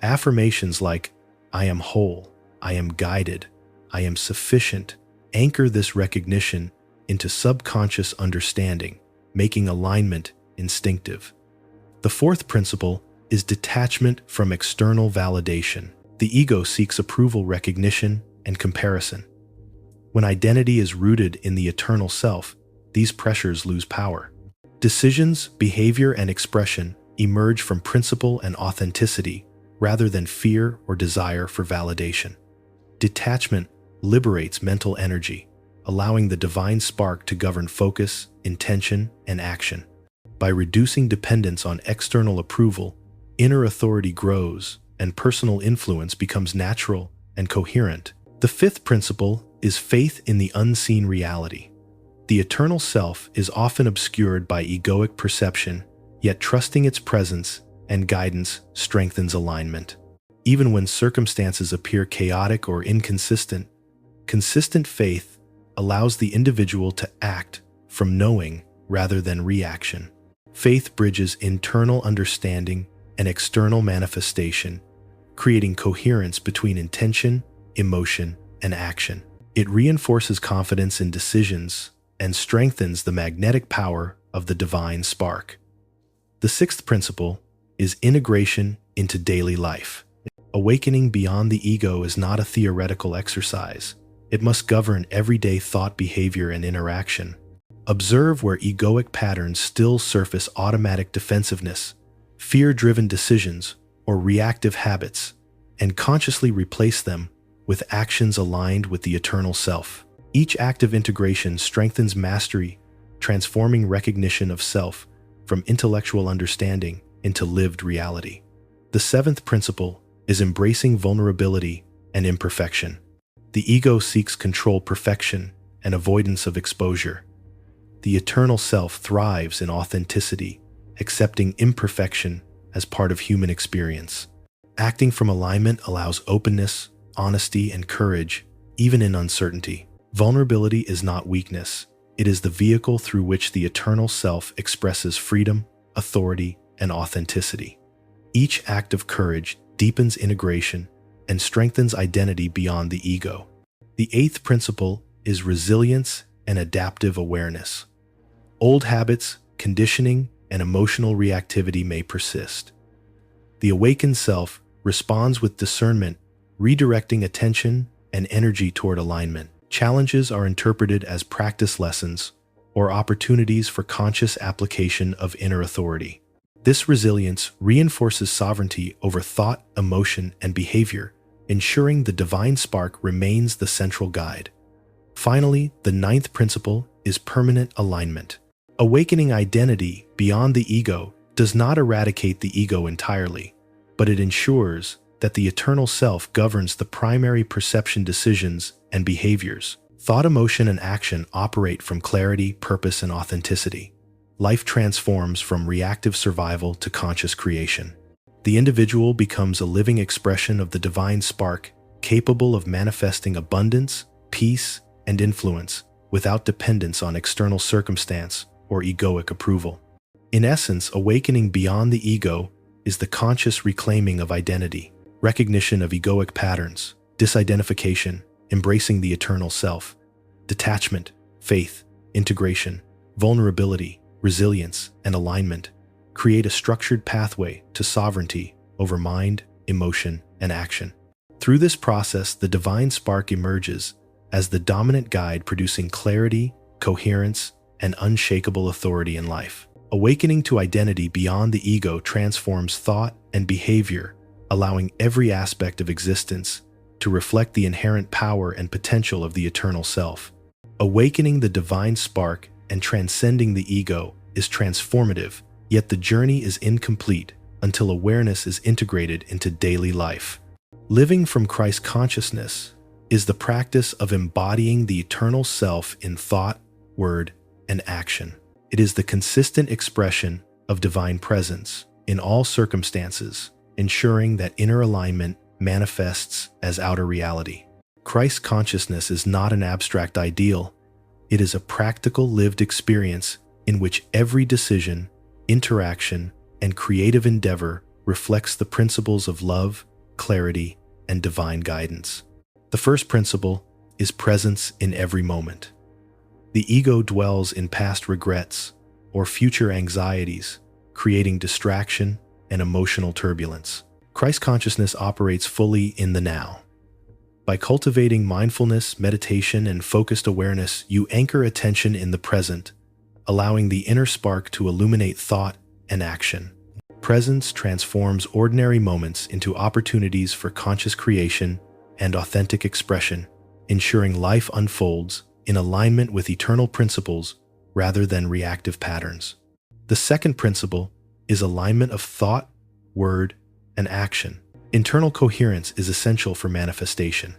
Affirmations like, "I am whole," "I am guided," "I am sufficient," anchor this recognition into subconscious understanding, making alignment instinctive. The fourth principle is detachment from external validation. The ego seeks approval, recognition, and comparison. When identity is rooted in the eternal self, these pressures lose power. Decisions, behavior, and expression emerge from principle and authenticity rather than fear or desire for validation. Detachment liberates mental energy, allowing the divine spark to govern focus, intention, and action. By reducing dependence on external approval, inner authority grows and personal influence becomes natural and coherent. The fifth principle is faith in the unseen reality. The eternal self is often obscured by egoic perception, yet trusting its presence and guidance strengthens alignment. Even when circumstances appear chaotic or inconsistent, consistent faith allows the individual to act from knowing rather than reaction. Faith bridges internal understanding and external manifestation, creating coherence between intention, emotion, and action. It reinforces confidence in decisions and strengthens the magnetic power of the divine spark. The sixth principle is integration into daily life. Awakening beyond the ego is not a theoretical exercise. It must govern everyday thought, behavior, and interaction. Observe where egoic patterns still surface: automatic defensiveness, fear-driven decisions, or reactive habits, and consciously replace them with actions aligned with the eternal self. Each act of integration strengthens mastery, transforming recognition of self from intellectual understanding into lived reality. The seventh principle is embracing vulnerability and imperfection. The ego seeks control, perfection, and avoidance of exposure. The eternal self thrives in authenticity, accepting imperfection as part of human experience. Acting from alignment allows openness, honesty, and courage, even in uncertainty. Vulnerability is not weakness. It is the vehicle through which the eternal self expresses freedom, authority, and authenticity. Each act of courage deepens integration and strengthens identity beyond the ego. The eighth principle is resilience and adaptive awareness. Old habits, conditioning, and emotional reactivity may persist. The awakened self responds with discernment, redirecting attention and energy toward alignment. Challenges are interpreted as practice lessons or opportunities for conscious application of inner authority. This resilience reinforces sovereignty over thought, emotion, and behavior, ensuring the divine spark remains the central guide. Finally, the ninth principle is permanent alignment. Awakening identity beyond the ego does not eradicate the ego entirely, but it ensures that the eternal self governs the primary perception, decisions, and behaviors. Thought, emotion, and action operate from clarity, purpose, and authenticity. Life transforms from reactive survival to conscious creation. The individual becomes a living expression of the divine spark, capable of manifesting abundance, peace, and influence without dependence on external circumstance or egoic approval. In essence, awakening beyond the ego is the conscious reclaiming of identity, recognition of egoic patterns, disidentification, embracing the eternal self, detachment, faith, integration, vulnerability, resilience, and alignment create a structured pathway to sovereignty over mind, emotion, and action. Through this process, the divine spark emerges as the dominant guide, producing clarity, coherence, and unshakable authority in life. Awakening to identity beyond the ego transforms thought and behavior, allowing every aspect of existence to reflect the inherent power and potential of the eternal self. Awakening the divine spark and transcending the ego is transformative, yet the journey is incomplete until awareness is integrated into daily life. Living from Christ consciousness is the practice of embodying the eternal self in thought, word, and action. It is the consistent expression of divine presence in all circumstances, ensuring that inner alignment manifests as outer reality. Christ consciousness is not an abstract ideal. It is a practical lived experience in which every decision, interaction, and creative endeavor reflects the principles of love, clarity, and divine guidance. The first principle is presence in every moment. The ego dwells in past regrets or future anxieties, creating distraction and emotional turbulence. Christ consciousness operates fully in the now. By cultivating mindfulness, meditation, and focused awareness, you anchor attention in the present, allowing the inner spark to illuminate thought and action. Presence transforms ordinary moments into opportunities for conscious creation and authentic expression, ensuring life unfolds in alignment with eternal principles rather than reactive patterns. The second principle is alignment of thought, word, and action. Internal coherence is essential for manifestation.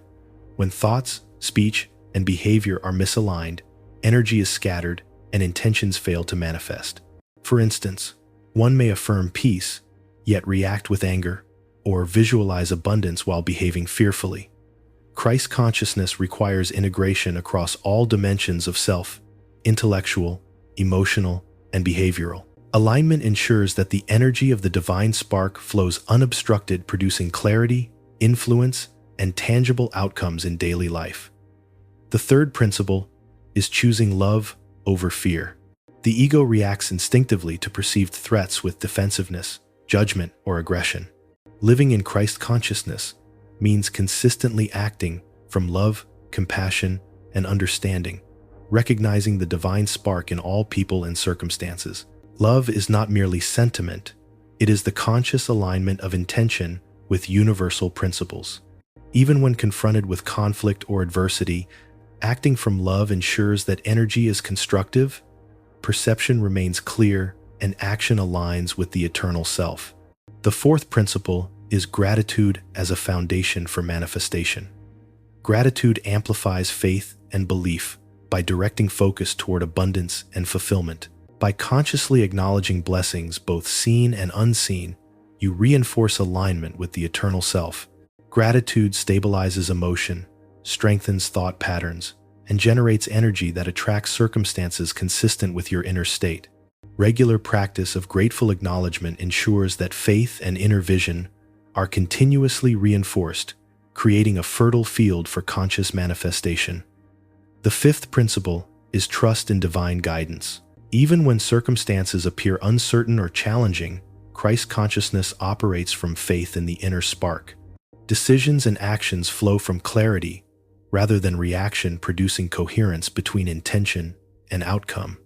When thoughts, speech, and behavior are misaligned, energy is scattered and intentions fail to manifest. For instance, one may affirm peace, yet react with anger, or visualize abundance while behaving fearfully. Christ consciousness requires integration across all dimensions of self, intellectual, emotional, and behavioral. Alignment ensures that the energy of the divine spark flows unobstructed, producing clarity, influence, and tangible outcomes in daily life. The third principle is choosing love over fear. The ego reacts instinctively to perceived threats with defensiveness, judgment, or aggression. Living in Christ consciousness means consistently acting from love, compassion, and understanding, recognizing the divine spark in all people and circumstances. Love is not merely sentiment, it is the conscious alignment of intention with universal principles. Even when confronted with conflict or adversity, acting from love ensures that energy is constructive, perception remains clear, and action aligns with the eternal self. The fourth principle is gratitude as a foundation for manifestation. Gratitude amplifies faith and belief by directing focus toward abundance and fulfillment. By consciously acknowledging blessings, both seen and unseen, you reinforce alignment with the eternal self. Gratitude stabilizes emotion, strengthens thought patterns, and generates energy that attracts circumstances consistent with your inner state. Regular practice of grateful acknowledgement ensures that faith and inner vision are continuously reinforced, creating a fertile field for conscious manifestation. The fifth principle is trust in divine guidance. Even when circumstances appear uncertain or challenging, Christ consciousness operates from faith in the inner spark. Decisions and actions flow from clarity rather than reaction, producing coherence between intention and outcome.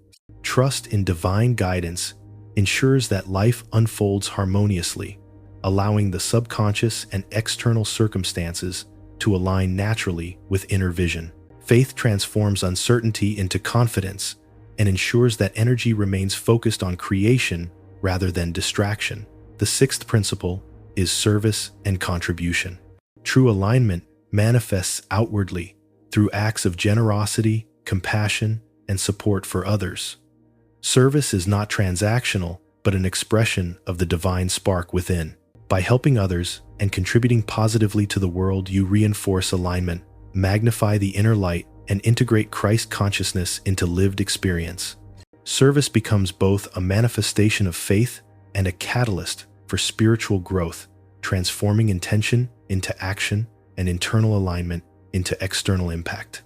Trust in divine guidance ensures that life unfolds harmoniously, allowing the subconscious and external circumstances to align naturally with inner vision. Faith transforms uncertainty into confidence and ensures that energy remains focused on creation rather than distraction. The sixth principle is service and contribution. True alignment manifests outwardly through acts of generosity, compassion, and support for others. Service is not transactional, but an expression of the divine spark within. By helping others and contributing positively to the world, you reinforce alignment, magnify the inner light, and integrate Christ consciousness into lived experience. Service becomes both a manifestation of faith and a catalyst for spiritual growth, transforming intention into action and internal alignment into external impact.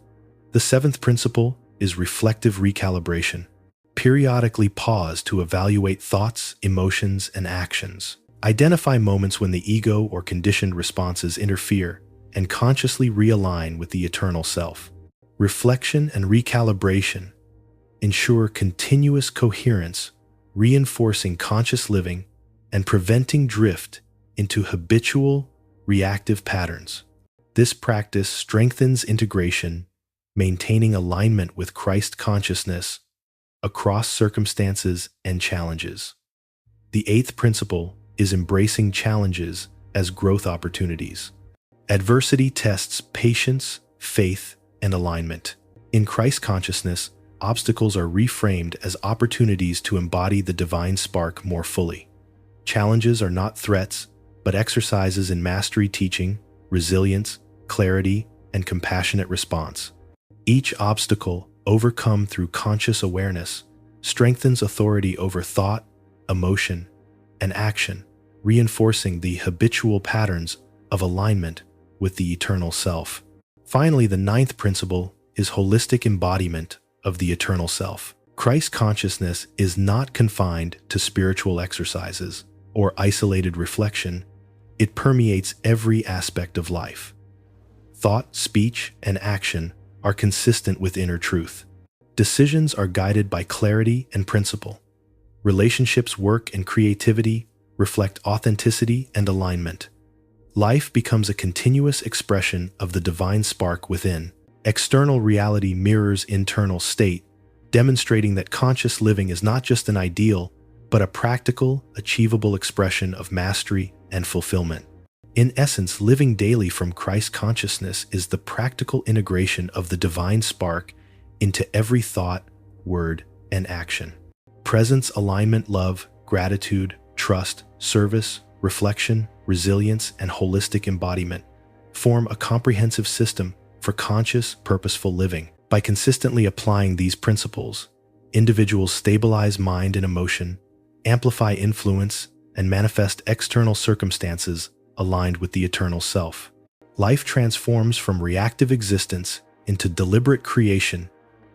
The seventh principle is reflective recalibration. Periodically pause to evaluate thoughts, emotions, and actions. Identify moments when the ego or conditioned responses interfere and consciously realign with the eternal self. Reflection and recalibration ensure continuous coherence, reinforcing conscious living and preventing drift into habitual, reactive patterns. This practice strengthens integration, maintaining alignment with Christ consciousness across circumstances and challenges. The eighth principle is embracing challenges as growth opportunities. Adversity tests patience, faith, and alignment. In Christ consciousness, obstacles are reframed as opportunities to embody the divine spark more fully. Challenges are not threats, but exercises in mastery, teaching, resilience, clarity, and compassionate response. Each obstacle, overcome through conscious awareness, strengthens authority over thought, emotion, and action, reinforcing the habitual patterns of alignment with the eternal self. Finally, the ninth principle is holistic embodiment of the eternal self. Christ consciousness is not confined to spiritual exercises or isolated reflection. It permeates every aspect of life. Thought, speech, and action are consistent with inner truth. Decisions are guided by clarity and principle. Relationships, work, and creativity reflect authenticity and alignment. Life becomes a continuous expression of the divine spark within. External reality mirrors internal state, demonstrating that conscious living is not just an ideal, but a practical, achievable expression of mastery and fulfillment. In essence, living daily from Christ consciousness is the practical integration of the divine spark into every thought, word, and action. Presence, alignment, love, gratitude, trust, service, reflection, resilience, and holistic embodiment form a comprehensive system for conscious, purposeful living. By consistently applying these principles, individuals stabilize mind and emotion, amplify influence, and manifest external circumstances aligned with the eternal self. Life transforms from reactive existence into deliberate creation,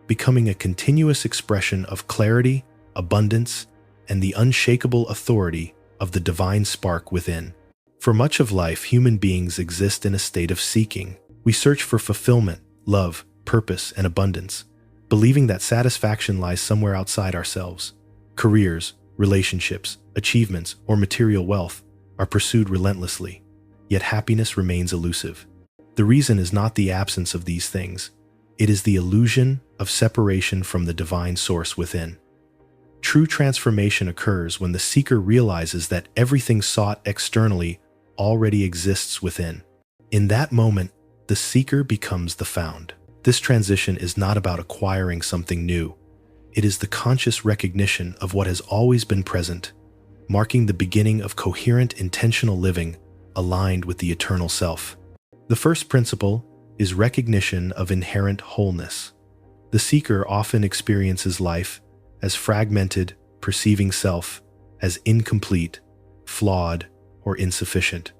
becoming a continuous expression of clarity, abundance, and the unshakable authority of the divine spark within. For much of life, human beings exist in a state of seeking. We search for fulfillment, love, purpose, and abundance, believing that satisfaction lies somewhere outside ourselves. Careers, relationships, achievements, or material wealth are pursued relentlessly, yet happiness remains elusive. The reason is not the absence of these things. It is the illusion of separation from the divine source within. True transformation occurs when the seeker realizes that everything sought externally already exists within. In that moment, the seeker becomes the found. This transition is not about acquiring something new. It is the conscious recognition of what has always been present, marking the beginning of coherent, intentional living aligned with the eternal self. The first principle is recognition of inherent wholeness. The seeker often experiences life as fragmented, perceiving self as incomplete, flawed, or insufficient.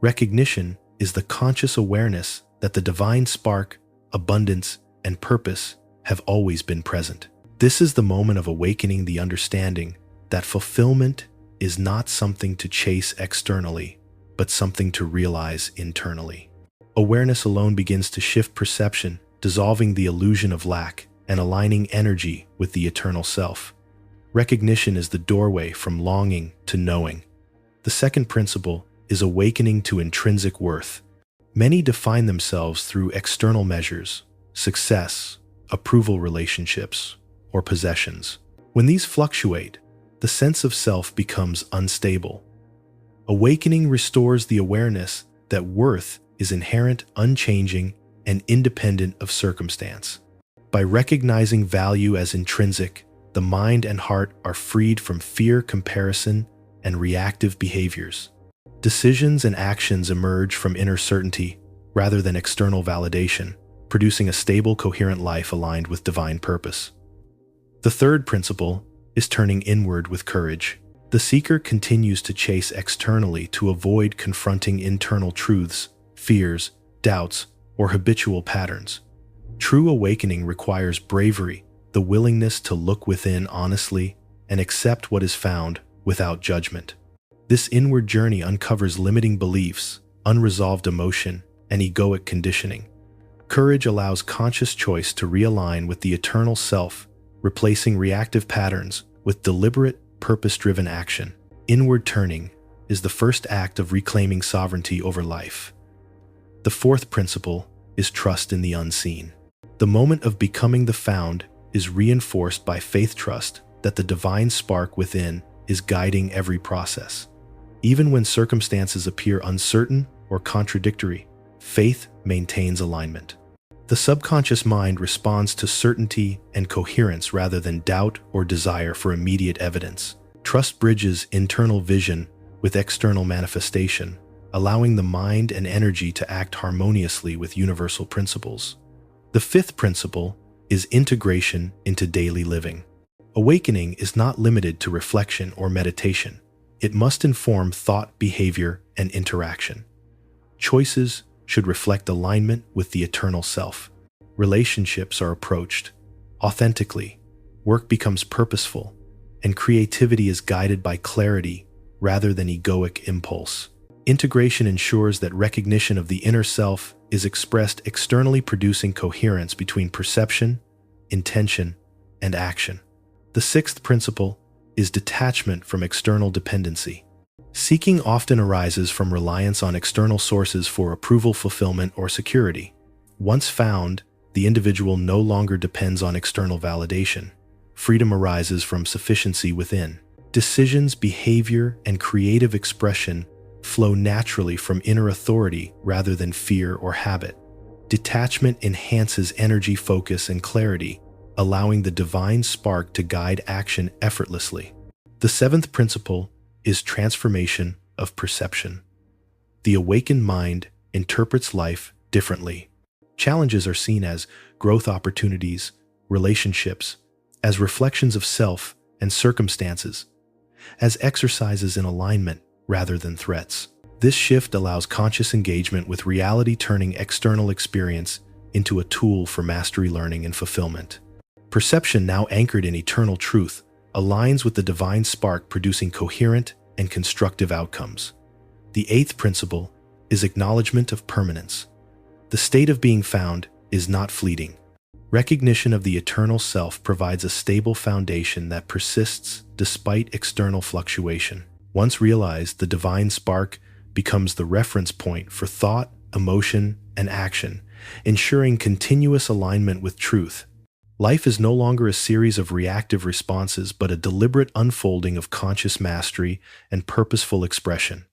Recognition is the conscious awareness that the divine spark, abundance, and purpose have always been present. This is the moment of awakening the understanding that fulfillment is not something to chase externally, but something to realize internally. Awareness alone begins to shift perception, dissolving the illusion of lack and aligning energy with the eternal self. Recognition is the doorway from longing to knowing. The second principle is awakening to intrinsic worth. Many define themselves through external measures, success, approval relationships, or possessions. When these fluctuate, the sense of self becomes unstable. Awakening restores the awareness that worth is inherent, unchanging, and independent of circumstance. By recognizing value as intrinsic, the mind and heart are freed from fear, comparison, and reactive behaviors. Decisions and actions emerge from inner certainty rather than external validation, producing a stable, coherent life aligned with divine purpose. The third principle is turning inward with courage. The seeker continues to chase externally to avoid confronting internal truths, fears, doubts, or habitual patterns. True awakening requires bravery, the willingness to look within honestly and accept what is found without judgment. This inward journey uncovers limiting beliefs, unresolved emotion, and egoic conditioning. Courage allows conscious choice to realign with the eternal self, replacing reactive patterns with deliberate, purpose-driven action. Inward turning is the first act of reclaiming sovereignty over life. The fourth principle is trust in the unseen. The moment of becoming the found is reinforced by faith trust that the divine spark within is guiding every process. Even when circumstances appear uncertain or contradictory, faith maintains alignment. The subconscious mind responds to certainty and coherence rather than doubt or desire for immediate evidence. Trust bridges internal vision with external manifestation, allowing the mind and energy to act harmoniously with universal principles. The fifth principle is integration into daily living. Awakening is not limited to reflection or meditation. It must inform thought, behavior, and interaction. Choices should reflect alignment with the eternal self. Relationships are approached authentically, work becomes purposeful, and creativity is guided by clarity rather than egoic impulse. Integration ensures that recognition of the inner self is expressed externally, producing coherence between perception, intention, and action. The sixth principle is detachment from external dependency. Seeking often arises from reliance on external sources for approval, fulfillment, or security. Once found, the individual no longer depends on external validation. Freedom arises from sufficiency within. Decisions, behavior, and creative expression flow naturally from inner authority rather than fear or habit. Detachment enhances energy, focus, and clarity, allowing the divine spark to guide action effortlessly. The seventh principle is transformation of perception. The awakened mind interprets life differently. Challenges are seen as growth opportunities, relationships, as reflections of self and circumstances, as exercises in alignment rather than threats. This shift allows conscious engagement with reality, turning external experience into a tool for mastery, learning, and fulfillment. Perception, now anchored in eternal truth, aligns with the divine spark, producing coherent and constructive outcomes. The eighth principle is acknowledgement of permanence. The state of being found is not fleeting. Recognition of the eternal self provides a stable foundation that persists despite external fluctuation. Once realized, the divine spark becomes the reference point for thought, emotion, and action, ensuring continuous alignment with truth. Life is no longer a series of reactive responses but a deliberate unfolding of conscious mastery and purposeful expression.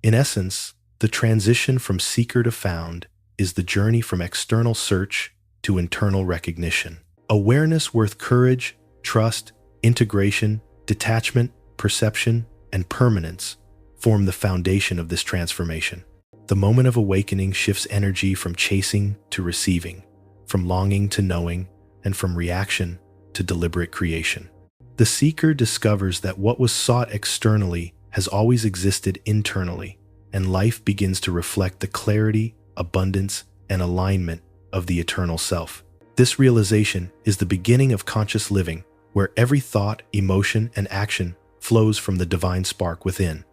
In essence, the transition from seeker to found is the journey from external search to internal recognition. Awareness worth courage, trust, integration, detachment, perception, and permanence form the foundation of this transformation. The moment of awakening shifts energy from chasing to receiving, from longing to knowing, and from reaction to deliberate creation. The seeker discovers that what was sought externally has always existed internally, and life begins to reflect the clarity, abundance, and alignment of the eternal self. This realization is the beginning of conscious living, where every thought, emotion, and action flows from the divine spark within.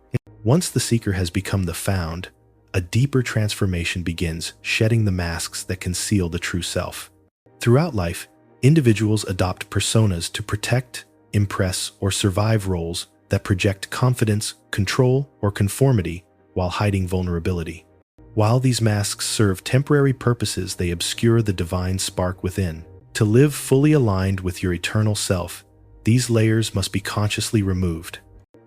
Once the seeker has become the found, a deeper transformation begins, shedding the masks that conceal the true self. Throughout life, individuals adopt personas to protect, impress, or survive roles that project confidence, control, or conformity while hiding vulnerability. While these masks serve temporary purposes, they obscure the divine spark within. To live fully aligned with your eternal self, these layers must be consciously removed.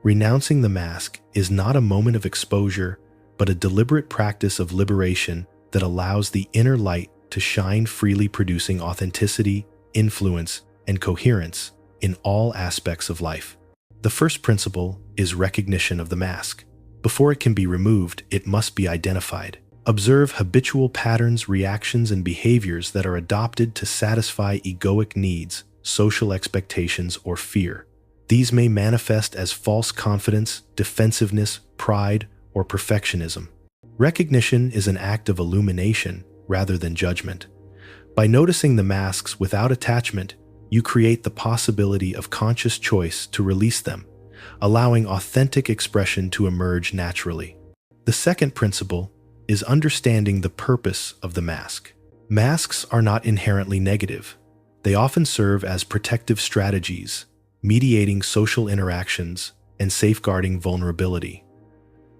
Renouncing the mask is not a moment of exposure, but a deliberate practice of liberation that allows the inner light to shine freely, producing authenticity, influence, and coherence in all aspects of life. The first principle is recognition of the mask. Before it can be removed, it must be identified. Observe habitual patterns, reactions, and behaviors that are adopted to satisfy egoic needs, social expectations, or fear. These may manifest as false confidence, defensiveness, pride, or perfectionism. Recognition is an act of illumination rather than judgment. By noticing the masks without attachment, you create the possibility of conscious choice to release them, allowing authentic expression to emerge naturally. The second principle is understanding the purpose of the mask. Masks are not inherently negative. They often serve as protective strategies, mediating social interactions and safeguarding vulnerability.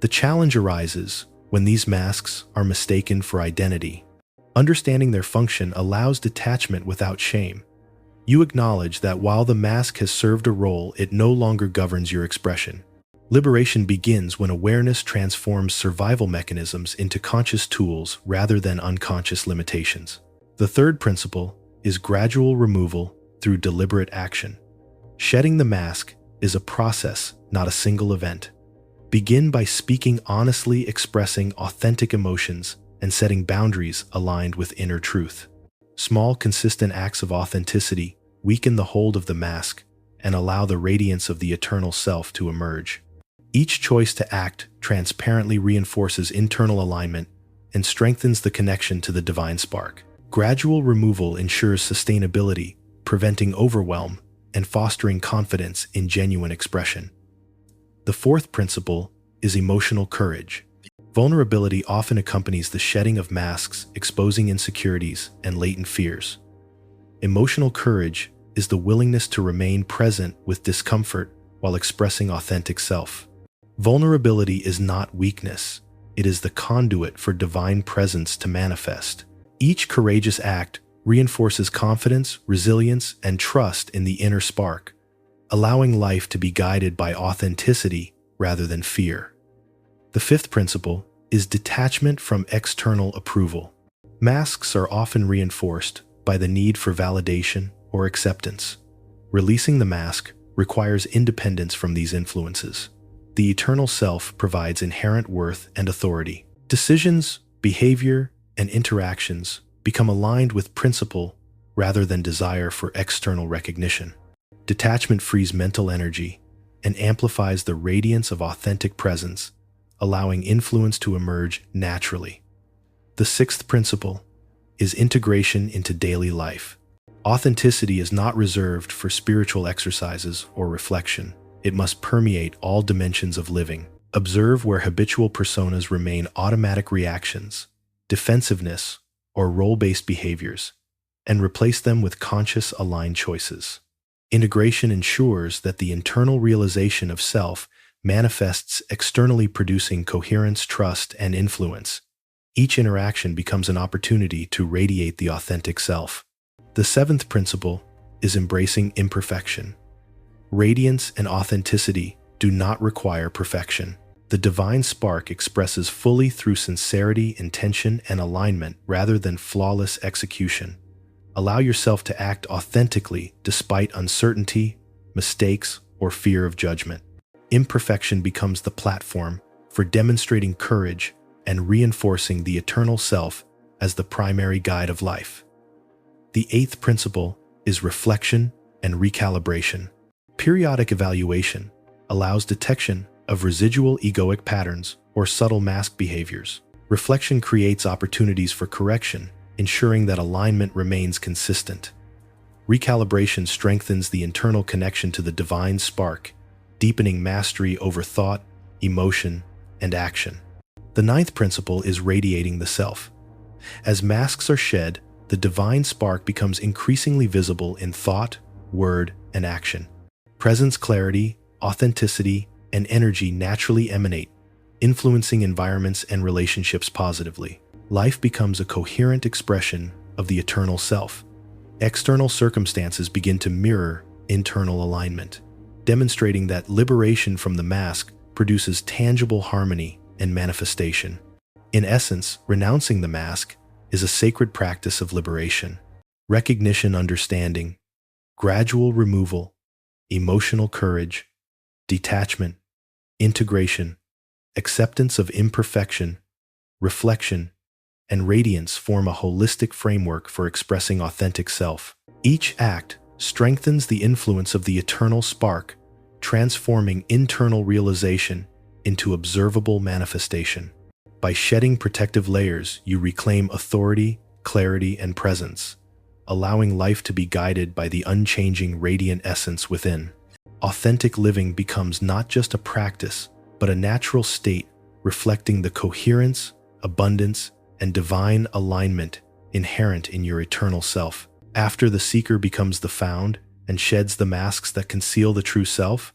The challenge arises when these masks are mistaken for identity. Understanding their function allows detachment without shame. You acknowledge that while the mask has served a role, it no longer governs your expression. Liberation begins when awareness transforms survival mechanisms into conscious tools rather than unconscious limitations. The third principle is gradual removal through deliberate action. Shedding the mask is a process, not a single event. Begin by speaking honestly, expressing authentic emotions, and setting boundaries aligned with inner truth. Small, consistent acts of authenticity weaken the hold of the mask and allow the radiance of the eternal self to emerge. Each choice to act transparently reinforces internal alignment and strengthens the connection to the divine spark. Gradual removal ensures sustainability, preventing overwhelm and fostering confidence in genuine expression. The fourth principle is emotional courage. Vulnerability often accompanies the shedding of masks, exposing insecurities and latent fears. Emotional courage is the willingness to remain present with discomfort while expressing authentic self. Vulnerability is not weakness. It is the conduit for divine presence to manifest. Each courageous act reinforces confidence, resilience, and trust in the inner spark, allowing life to be guided by authenticity rather than fear. The fifth principle is detachment from external approval. Masks are often reinforced by the need for validation or acceptance. Releasing the mask requires independence from these influences. The eternal self provides inherent worth and authority. Decisions, behavior, and interactions become aligned with principle rather than desire for external recognition. Detachment frees mental energy and amplifies the radiance of authentic presence, allowing influence to emerge naturally. The sixth principle is integration into daily life. Authenticity is not reserved for spiritual exercises or reflection. It must permeate all dimensions of living. Observe where habitual personas remain automatic reactions, defensiveness, or role-based behaviors, and replace them with conscious, aligned choices. Integration ensures that the internal realization of self manifests externally, producing coherence, trust, and influence. Each interaction becomes an opportunity to radiate the authentic self. The seventh principle is embracing imperfection. Radiance and authenticity do not require perfection. The divine spark expresses fully through sincerity, intention, and alignment rather than flawless execution. Allow yourself to act authentically despite uncertainty, mistakes, or fear of judgment. Imperfection becomes the platform for demonstrating courage and reinforcing the eternal self as the primary guide of life. The eighth principle is reflection and recalibration. Periodic evaluation allows detection of residual egoic patterns or subtle mask behaviors. Reflection creates opportunities for correction, ensuring that alignment remains consistent. Recalibration strengthens the internal connection to the divine spark, deepening mastery over thought, emotion, and action. The ninth principle is radiating the self. As masks are shed, the divine spark becomes increasingly visible in thought, word, and action. Presence, clarity, authenticity, and energy naturally emanate, influencing environments and relationships positively. Life becomes a coherent expression of the eternal self. External circumstances begin to mirror internal alignment, demonstrating that liberation from the mask produces tangible harmony and manifestation. In essence, renouncing the mask is a sacred practice of liberation. Recognition, understanding, gradual removal, emotional courage, detachment, integration, acceptance of imperfection, reflection, and radiance form a holistic framework for expressing authentic self. Each act strengthens the influence of the eternal spark, transforming internal realization into observable manifestation. By shedding protective layers, you reclaim authority, clarity, and presence, allowing life to be guided by the unchanging radiant essence within. Authentic living becomes not just a practice, but a natural state reflecting the coherence, abundance, and divine alignment inherent in your eternal self. After the seeker becomes the found and sheds the masks that conceal the true self,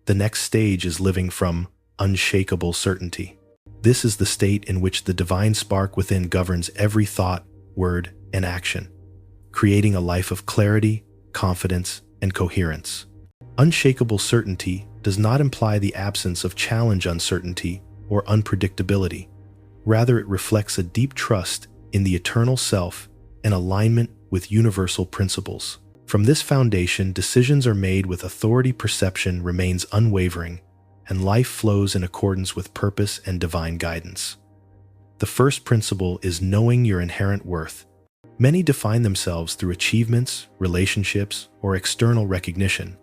the next stage is living from unshakable certainty. This is the state in which the divine spark within governs every thought, word, and action, creating a life of clarity, confidence, and coherence. Unshakable certainty does not imply the absence of challenge, uncertainty, or unpredictability. Rather, it reflects a deep trust in the eternal self and alignment with universal principles. From this foundation, decisions are made with authority, perception remains unwavering, and life flows in accordance with purpose and divine guidance. The first principle is knowing your inherent worth. Many define themselves through achievements, relationships, or external recognition,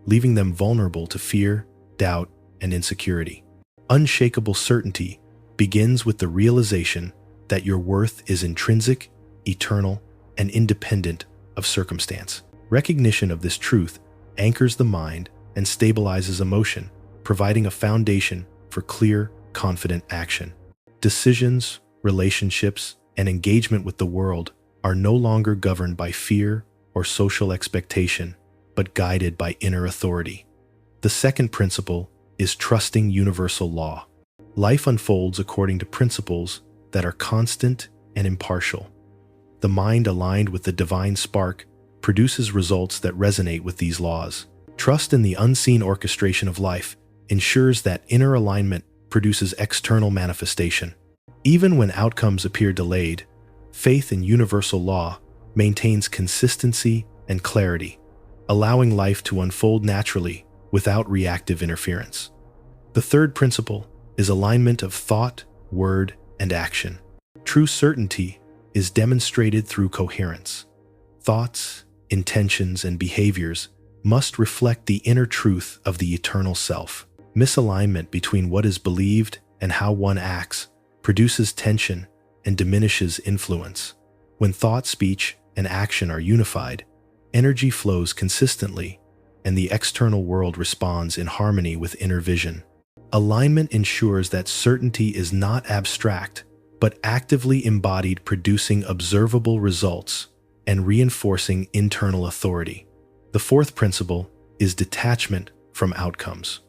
leaving them vulnerable to fear, doubt, and insecurity. Unshakable certainty begins with the realization that your worth is intrinsic, eternal, and independent of circumstance. Recognition of this truth anchors the mind and stabilizes emotion, providing a foundation for clear, confident action. Decisions, relationships, and engagement with the world are no longer governed by fear or social expectation, but guided by inner authority. The second principle is trusting universal law. Life unfolds according to principles that are constant and impartial. The mind aligned with the divine spark produces results that resonate with these laws. Trust in the unseen orchestration of life ensures that inner alignment produces external manifestation. Even when outcomes appear delayed, faith in universal law maintains consistency and clarity, allowing life to unfold naturally without reactive interference. The third principle is alignment of thought, word, and action. True certainty is demonstrated through coherence. Thoughts, intentions, and behaviors must reflect the inner truth of the eternal self. Misalignment between what is believed and how one acts produces tension and diminishes influence. When thought, speech, and action are unified, energy flows consistently, and the external world responds in harmony with inner vision. Alignment ensures that certainty is not abstract, but actively embodied, producing observable results and reinforcing internal authority. The fourth principle is detachment from outcomes.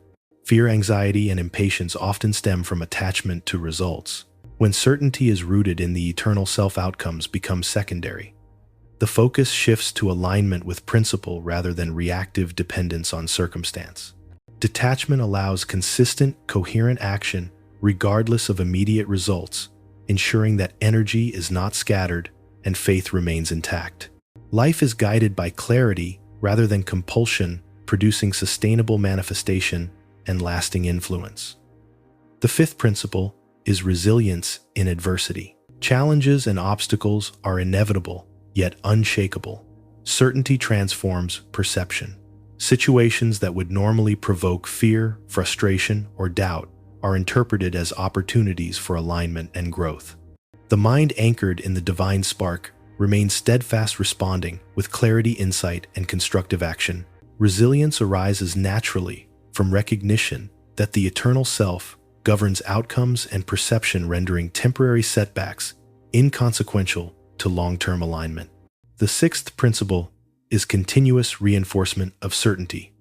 Fear, anxiety, and impatience often stem from attachment to results. When certainty is rooted in the eternal self, outcomes become secondary. The focus shifts to alignment with principle rather than reactive dependence on circumstance. Detachment allows consistent, coherent action regardless of immediate results, ensuring that energy is not scattered and faith remains intact. Life is guided by clarity rather than compulsion, producing sustainable manifestation and lasting influence. The fifth principle is resilience in adversity. Challenges and obstacles are inevitable, yet unshakable. Certainty transforms perception. Situations that would normally provoke fear, frustration, or doubt are interpreted as opportunities for alignment and growth. The mind anchored in the divine spark remains steadfast, responding with clarity, insight, and constructive action. Resilience arises naturally from recognition that the eternal self governs outcomes and perception, rendering temporary setbacks inconsequential to long-term alignment. The sixth principle is continuous reinforcement of certainty.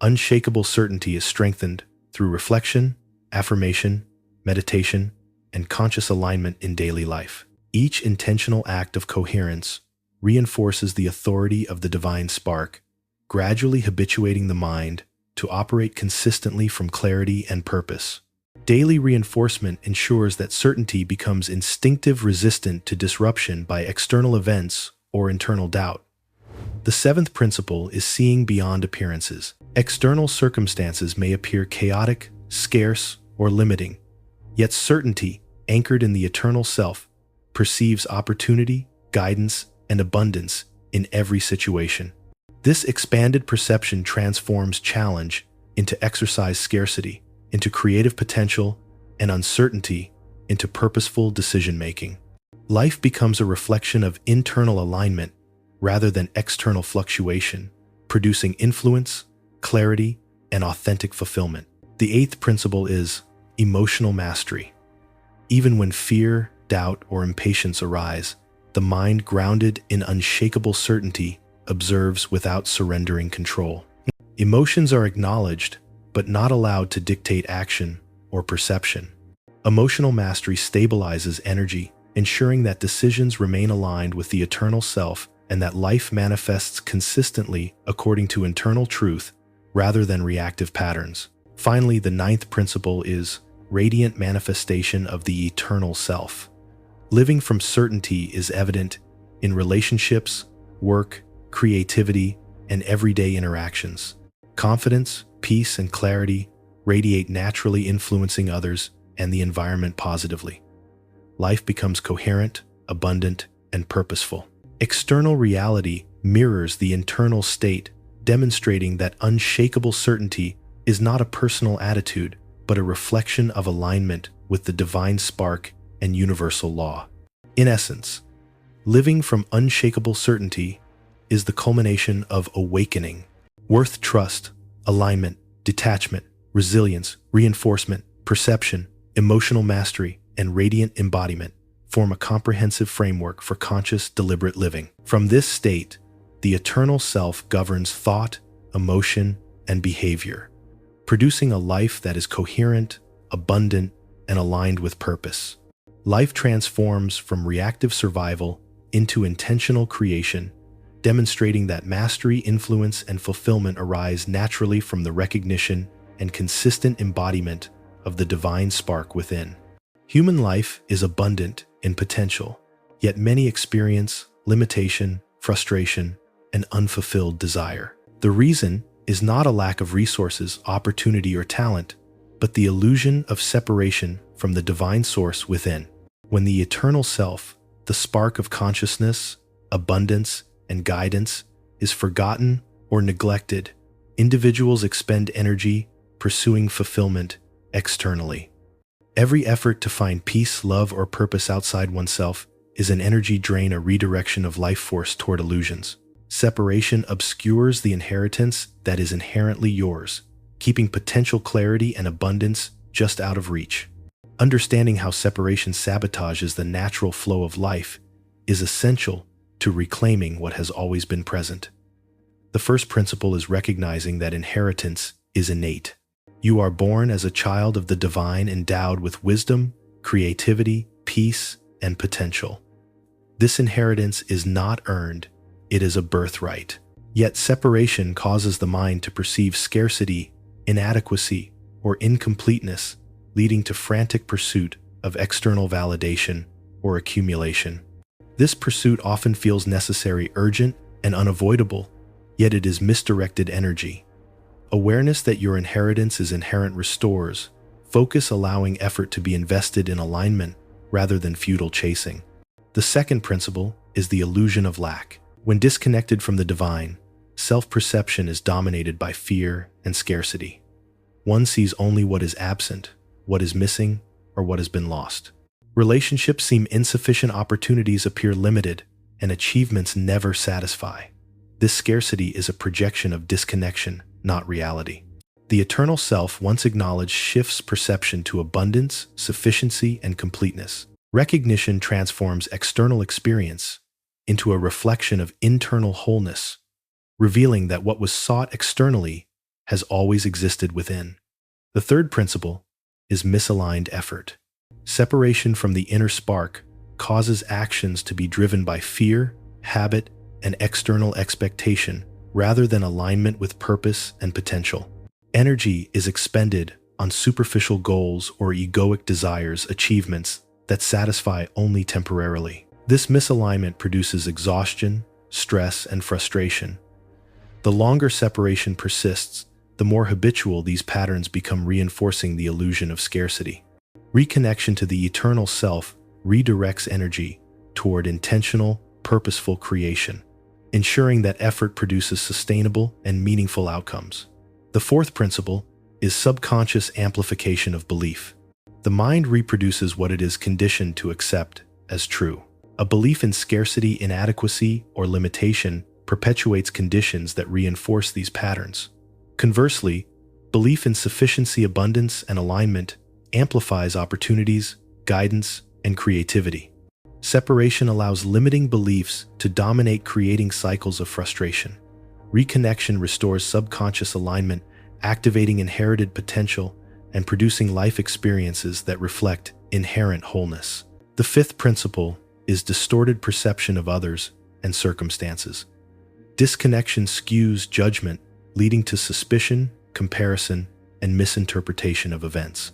Unshakable certainty is strengthened through reflection, affirmation, meditation, and conscious alignment in daily life. Each intentional act of coherence reinforces the authority of the divine spark, gradually habituating the mind to operate consistently from clarity and purpose. Daily reinforcement ensures that certainty becomes instinctive, resistant to disruption by external events or internal doubt. The seventh principle is seeing beyond appearances. External circumstances may appear chaotic, scarce, or limiting, yet certainty, anchored in the eternal self, perceives opportunity, guidance, and abundance in every situation. This expanded perception transforms challenge into exercise, scarcity into creative potential, and uncertainty into purposeful decision-making. Life becomes a reflection of internal alignment rather than external fluctuation, producing influence, clarity, and authentic fulfillment. The eighth principle is emotional mastery. Even when fear, doubt, or impatience arise, the mind, grounded in unshakable certainty, observes without surrendering control. Emotions are acknowledged, but not allowed to dictate action or perception. Emotional mastery stabilizes energy, ensuring that decisions remain aligned with the eternal self and that life manifests consistently according to internal truth rather than reactive patterns. Finally, the ninth principle is radiant manifestation of the eternal self. Living from certainty is evident in relationships, work, creativity, and everyday interactions. Confidence, peace, and clarity radiate naturally, influencing others and the environment positively. Life becomes coherent, abundant, and purposeful. External reality mirrors the internal state, demonstrating that unshakable certainty is not a personal attitude, but a reflection of alignment with the divine spark and universal law. In essence, living from unshakable certainty is the culmination of awakening. Worth, trust, alignment, detachment, resilience, reinforcement, perception, emotional mastery, and radiant embodiment form a comprehensive framework for conscious, deliberate living. From this state, the eternal self governs thought, emotion, and behavior, producing a life that is coherent, abundant, and aligned with purpose. Life transforms from reactive survival into intentional creation, demonstrating that mastery, influence, and fulfillment arise naturally from the recognition and consistent embodiment of the divine spark within. Human life is abundant in potential, yet many experience limitation, frustration, and unfulfilled desire. The reason is not a lack of resources, opportunity, or talent, but the illusion of separation from the divine source within. When the eternal self, the spark of consciousness, abundance, and guidance, is forgotten or neglected, individuals expend energy pursuing fulfillment externally. Every effort to find peace, love, or purpose outside oneself is an energy drain, a redirection of life force toward illusions. Separation obscures the inheritance that is inherently yours, keeping potential clarity and abundance just out of reach. Understanding how separation sabotages the natural flow of life is essential to reclaiming what has always been present. The first principle is recognizing that inheritance is innate. You are born as a child of the divine, endowed with wisdom, creativity, peace, and potential. This inheritance is not earned, it is a birthright. Yet separation causes the mind to perceive scarcity, inadequacy, or incompleteness, leading to frantic pursuit of external validation or accumulation. This pursuit often feels necessary, urgent, and unavoidable, yet it is misdirected energy. Awareness that your inheritance is inherent restores focus, allowing effort to be invested in alignment rather than futile chasing. The second principle is the illusion of lack. When disconnected from the divine, self-perception is dominated by fear and scarcity. One sees only what is absent, what is missing, or what has been lost. Relationships seem insufficient, opportunities appear limited, and achievements never satisfy. This scarcity is a projection of disconnection, not reality. The eternal self, once acknowledged, shifts perception to abundance, sufficiency, and completeness. Recognition transforms external experience into a reflection of internal wholeness, revealing that what was sought externally has always existed within. The third principle is misaligned effort. Separation from the inner spark causes actions to be driven by fear, habit, and external expectation rather than alignment with purpose and potential. Energy is expended on superficial goals or egoic desires, achievements that satisfy only temporarily. This misalignment produces exhaustion, stress, and frustration. The longer separation persists, the more habitual these patterns become, reinforcing the illusion of scarcity. Reconnection to the eternal self redirects energy toward intentional, purposeful creation, ensuring that effort produces sustainable and meaningful outcomes. The fourth principle is subconscious amplification of belief. The mind reproduces what it is conditioned to accept as true. A belief in scarcity, inadequacy, or limitation perpetuates conditions that reinforce these patterns. Conversely, belief in sufficiency, abundance, and alignment amplifies opportunities, guidance, and creativity. Separation allows limiting beliefs to dominate, creating cycles of frustration. Reconnection restores subconscious alignment, activating inherited potential and producing life experiences that reflect inherent wholeness. The fifth principle is distorted perception of others and circumstances. Disconnection skews judgment, leading to suspicion, comparison, and misinterpretation of events.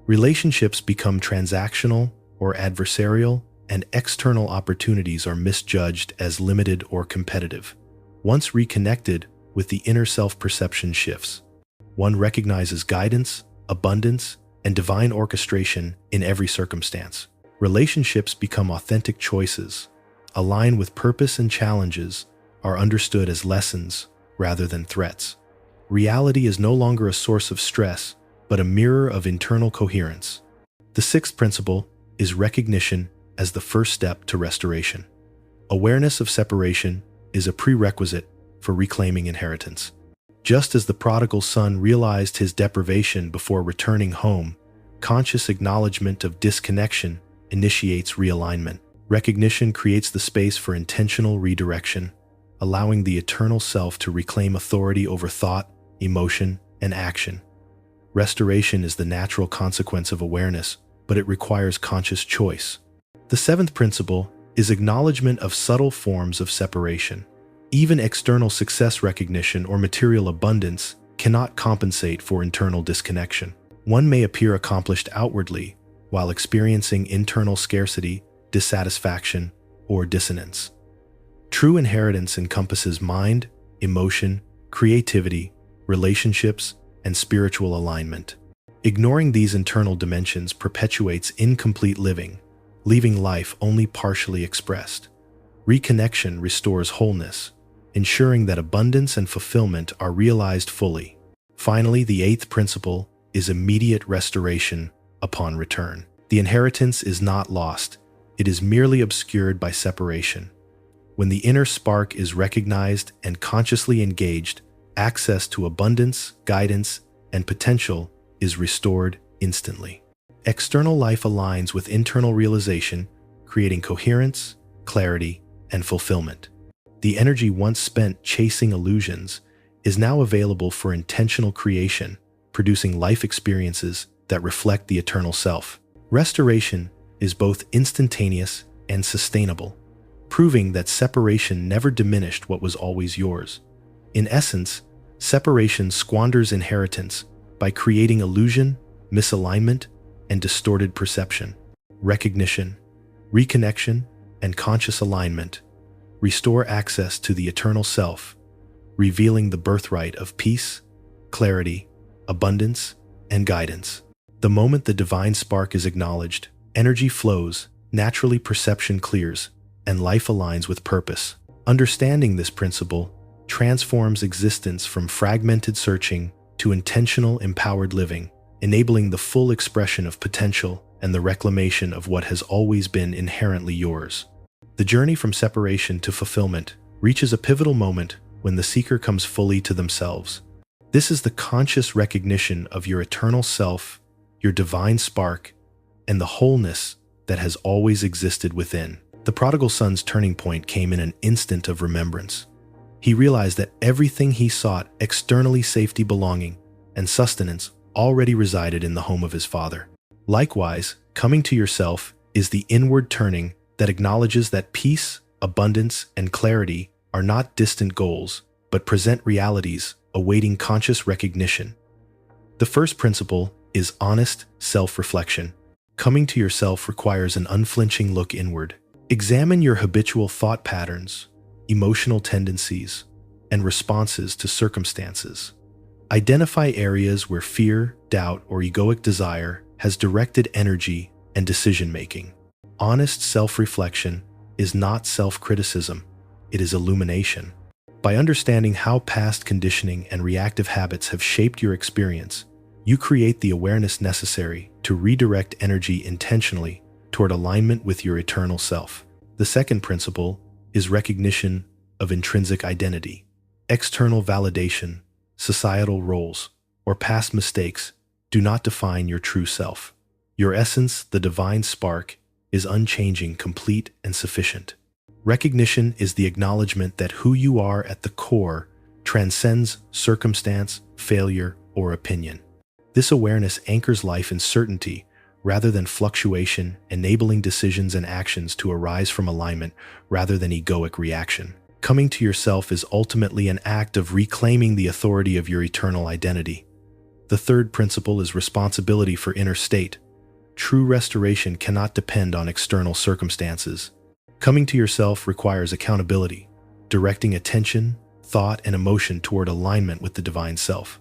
Relationships become transactional or adversarial, and external opportunities are misjudged as limited or competitive. Once reconnected with the inner self, perception shifts. One recognizes guidance, abundance, and divine orchestration in every circumstance. Relationships become authentic choices, align with purpose, and challenges are understood as lessons rather than threats. Reality is no longer a source of stress, but a mirror of internal coherence. The sixth principle is recognition as the first step to restoration. Awareness of separation is a prerequisite for reclaiming inheritance. Just as the prodigal son realized his deprivation before returning home, conscious acknowledgement of disconnection initiates realignment. Recognition creates the space for intentional redirection, allowing the eternal self to reclaim authority over thought, emotion, and action. Restoration is the natural consequence of awareness, but it requires conscious choice. The seventh principle is acknowledgement of subtle forms of separation. Even external success, recognition, or material abundance cannot compensate for internal disconnection. One may appear accomplished outwardly while experiencing internal scarcity, dissatisfaction, or dissonance. True inheritance encompasses mind, emotion, creativity, relationships, and spiritual alignment. Ignoring these internal dimensions perpetuates incomplete living, leaving life only partially expressed. Reconnection restores wholeness, ensuring that abundance and fulfillment are realized fully. Finally, the eighth principle is immediate restoration upon return. The inheritance is not lost, it is merely obscured by separation. When the inner spark is recognized and consciously engaged, access to abundance, guidance, and potential is restored instantly. External life aligns with internal realization, creating coherence, clarity, and fulfillment. The energy once spent chasing illusions is now available for intentional creation, producing life experiences that reflect the eternal self. Restoration is both instantaneous and sustainable, proving that separation never diminished what was always yours. In essence, separation squanders inheritance by creating illusion, misalignment, and distorted perception. Recognition, reconnection, and conscious alignment restore access to the eternal self, revealing the birthright of peace, clarity, abundance, and guidance. The moment the divine spark is acknowledged, energy flows, naturally perception clears, and life aligns with purpose. Understanding this principle transforms existence from fragmented searching to intentional, empowered living, enabling the full expression of potential and the reclamation of what has always been inherently yours. The journey from separation to fulfillment reaches a pivotal moment when the seeker comes fully to themselves. This is the conscious recognition of your eternal self, your divine spark, and the wholeness that has always existed within. The prodigal son's turning point came in an instant of remembrance. He realized that everything he sought, externally safety, belonging, and sustenance, already resided in the home of his father. Likewise, coming to yourself is the inward turning that acknowledges that peace, abundance, and clarity are not distant goals, but present realities awaiting conscious recognition. The first principle is honest self-reflection. Coming to yourself requires an unflinching look inward. Examine your habitual thought patterns, emotional tendencies, and responses to circumstances. Identify areas where fear, doubt, or egoic desire has directed energy and decision-making. Honest self-reflection is not self-criticism, it is illumination. By understanding how past conditioning and reactive habits have shaped your experience, you create the awareness necessary to redirect energy intentionally toward alignment with your eternal self. The second principle is recognition of intrinsic identity. External validation, societal roles, or past mistakes do not define your true self. Your essence, the divine spark, is unchanging, complete, and sufficient. Recognition is the acknowledgement that who you are at the core transcends circumstance, failure, or opinion. This awareness anchors life in certainty rather than fluctuation, enabling decisions and actions to arise from alignment rather than egoic reaction. Coming to yourself is ultimately an act of reclaiming the authority of your eternal identity. The third principle is responsibility for inner state. True restoration cannot depend on external circumstances. Coming to yourself requires accountability, directing attention, thought, and emotion toward alignment with the divine self.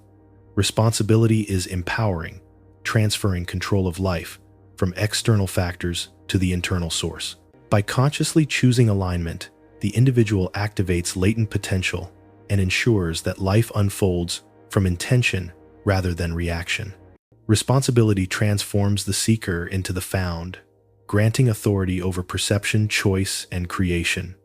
Responsibility is empowering, transferring control of life from external factors to the internal source. By consciously choosing alignment, the individual activates latent potential and ensures that life unfolds from intention rather than reaction. Responsibility transforms the seeker into the found, granting authority over perception, choice, and creation.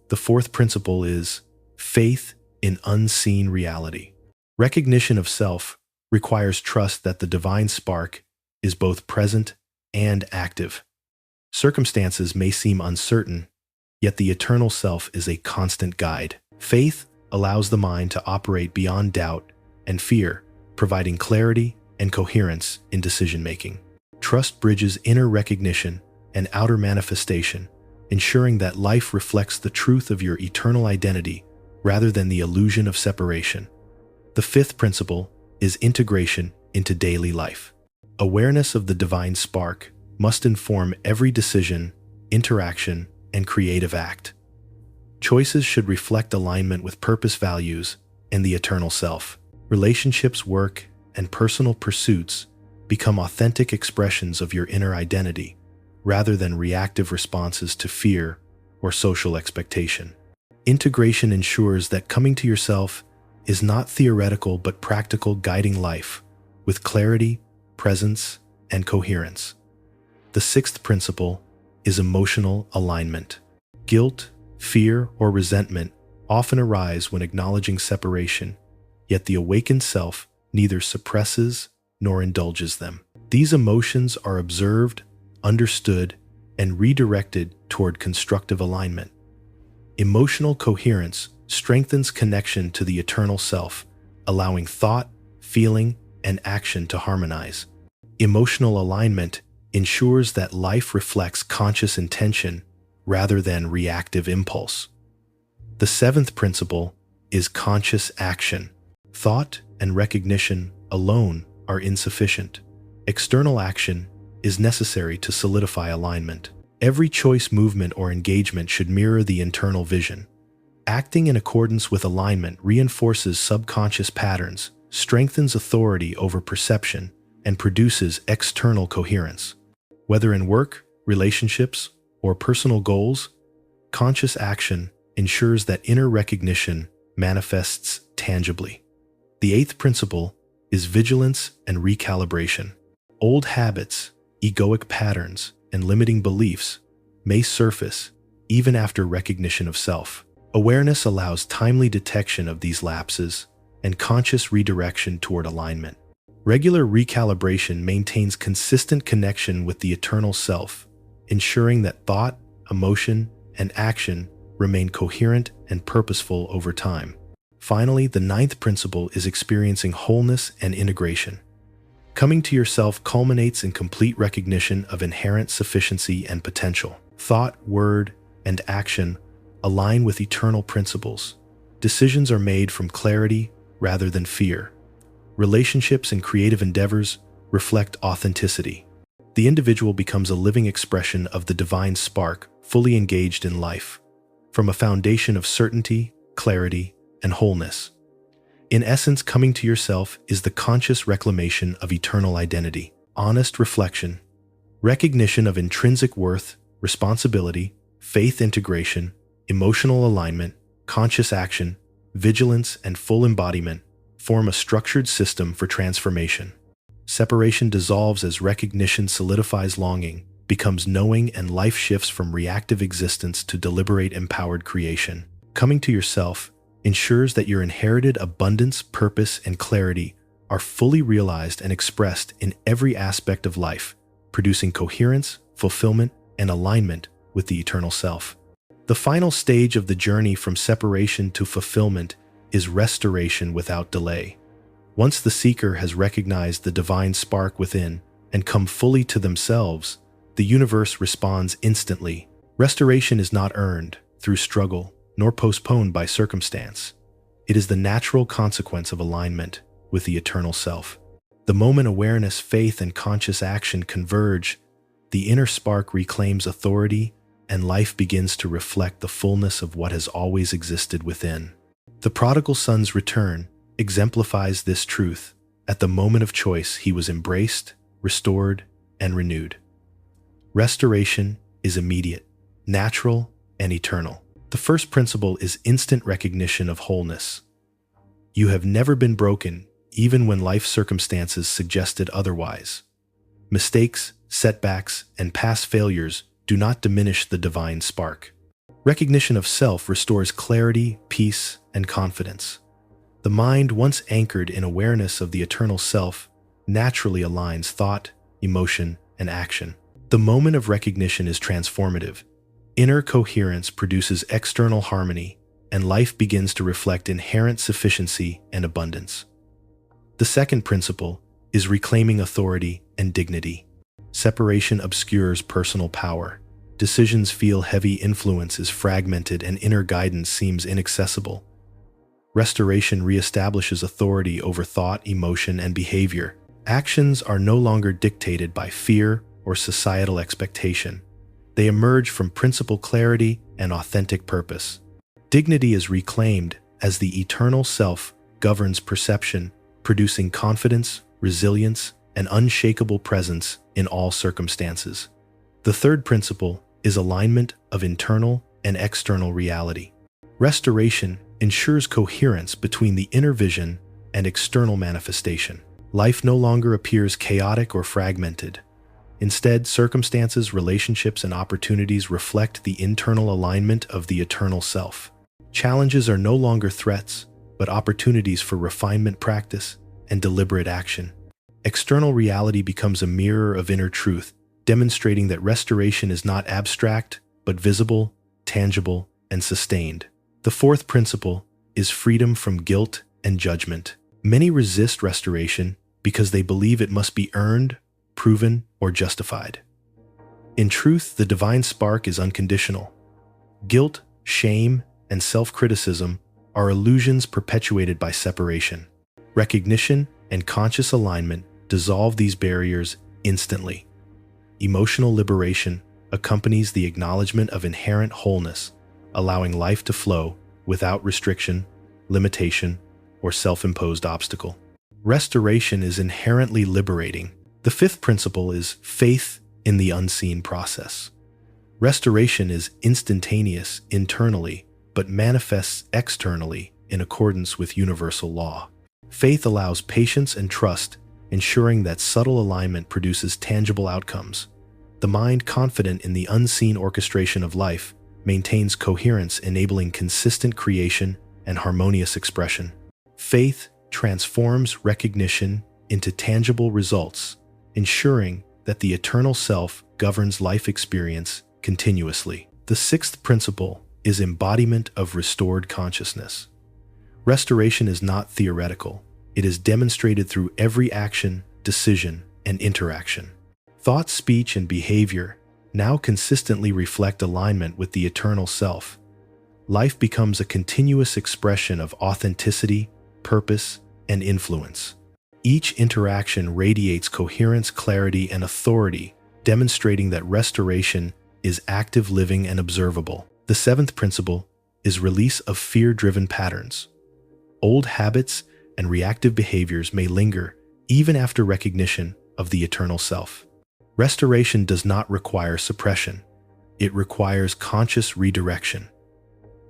The fourth principle is faith in unseen reality. Recognition of self requires trust that the divine spark is both present and active. Circumstances may seem uncertain, yet the eternal self is a constant guide. Faith allows the mind to operate beyond doubt and fear, providing clarity and coherence in decision-making. Trust bridges inner recognition and outer manifestation, ensuring that life reflects the truth of your eternal identity rather than the illusion of separation. The fifth principle is integration into daily life. Awareness of the divine spark must inform every decision, interaction, and creative act. Choices should reflect alignment with purpose, values, and the eternal self. Relationships, work, and personal pursuits become authentic expressions of your inner identity, rather than reactive responses to fear or social expectation. Integration ensures that coming to yourself is not theoretical but practical, guiding life with clarity, presence, and coherence. The sixth principle is emotional alignment. Guilt, fear, or resentment often arise when acknowledging separation, yet the awakened self neither suppresses nor indulges them. These emotions are observed, understood, and redirected toward constructive alignment. Emotional coherence strengthens connection to the eternal self, allowing thought, feeling, and action to harmonize. Emotional alignment ensures that life reflects conscious intention rather than reactive impulse. The seventh principle is conscious action. Thought and recognition alone are insufficient. External action is necessary to solidify alignment. Every choice, movement, or engagement should mirror the internal vision. Acting in accordance with alignment reinforces subconscious patterns, strengthens authority over perception, and produces external coherence. Whether in work, relationships, or personal goals, conscious action ensures that inner recognition manifests tangibly. The eighth principle is vigilance and recalibration. Old habits, egoic patterns, and limiting beliefs may surface even after recognition of self. Awareness allows timely detection of these lapses and conscious redirection toward alignment. Regular recalibration maintains consistent connection with the eternal self, ensuring that thought, emotion, and action remain coherent and purposeful over time. Finally, the ninth principle is experiencing wholeness and integration. Coming to yourself culminates in complete recognition of inherent sufficiency and potential. Thought, word, and action align with eternal principles. Decisions are made from clarity rather than fear. Relationships and creative endeavors reflect authenticity. The individual becomes a living expression of the divine spark, fully engaged in life, from a foundation of certainty, clarity, and wholeness. In essence, coming to yourself is the conscious reclamation of eternal identity, honest reflection, recognition of intrinsic worth, responsibility, faith integration, emotional alignment, conscious action, vigilance, and full embodiment form a structured system for transformation. Separation dissolves as recognition solidifies longing, becomes knowing, and life shifts from reactive existence to deliberate, empowered creation. Coming to yourself ensures that your inherited abundance, purpose, and clarity are fully realized and expressed in every aspect of life, producing coherence, fulfillment, and alignment with the eternal self. The final stage of the journey from separation to fulfillment is restoration without delay. Once the seeker has recognized the divine spark within and come fully to themselves, the universe responds instantly. Restoration is not earned through struggle, nor postponed by circumstance. It is the natural consequence of alignment with the eternal self. The moment awareness, faith, and conscious action converge, the inner spark reclaims authority, and life begins to reflect the fullness of what has always existed within. The prodigal son's return exemplifies this truth. At the moment of choice, he was embraced, restored, and renewed. Restoration is immediate, natural, and eternal. The first principle is instant recognition of wholeness. You have never been broken, even when life circumstances suggested otherwise. Mistakes, setbacks, and past failures do not diminish the divine spark. Recognition of self restores clarity, peace, and confidence. The mind, once anchored in awareness of the eternal self, naturally aligns thought, emotion, and action. The moment of recognition is transformative. Inner coherence produces external harmony, and life begins to reflect inherent sufficiency and abundance. The second principle is reclaiming authority and dignity. Separation obscures personal power. Decisions feel heavy, influence is fragmented, and inner guidance seems inaccessible. Restoration reestablishes authority over thought, emotion, and behavior. Actions are no longer dictated by fear or societal expectation. They emerge from principled clarity and authentic purpose. Dignity is reclaimed as the eternal self governs perception, producing confidence, resilience, and unshakable presence in all circumstances. The third principle is alignment of internal and external reality. Restoration ensures coherence between the inner vision and external manifestation. Life no longer appears chaotic or fragmented. Instead, circumstances, relationships, and opportunities reflect the internal alignment of the eternal self. Challenges are no longer threats, but opportunities for refinement, practice, and deliberate action. External reality becomes a mirror of inner truth, demonstrating that restoration is not abstract, but visible, tangible, and sustained. The fourth principle is freedom from guilt and judgment. Many resist restoration because they believe it must be earned proven, or justified. In truth, the divine spark is unconditional. Guilt, shame, and self-criticism are illusions perpetuated by separation. Recognition and conscious alignment dissolve these barriers instantly. Emotional liberation accompanies the acknowledgement of inherent wholeness, allowing life to flow without restriction, limitation, or self-imposed obstacle. Restoration is inherently liberating. The fifth principle is faith in the unseen process. Restoration is instantaneous internally, but manifests externally in accordance with universal law. Faith allows patience and trust, ensuring that subtle alignment produces tangible outcomes. The mind, confident in the unseen orchestration of life, maintains coherence, enabling consistent creation and harmonious expression. Faith transforms recognition into tangible results, ensuring that the eternal self governs life experience continuously. The sixth principle is embodiment of restored consciousness. Restoration is not theoretical. It is demonstrated through every action, decision, and interaction. Thought, speech, and behavior now consistently reflect alignment with the eternal self. Life becomes a continuous expression of authenticity, purpose, and influence. Each interaction radiates coherence, clarity, and authority, demonstrating that restoration is active, living, and observable. The seventh principle is release of fear-driven patterns. Old habits and reactive behaviors may linger even after recognition of the eternal self. Restoration does not require suppression. It requires conscious redirection.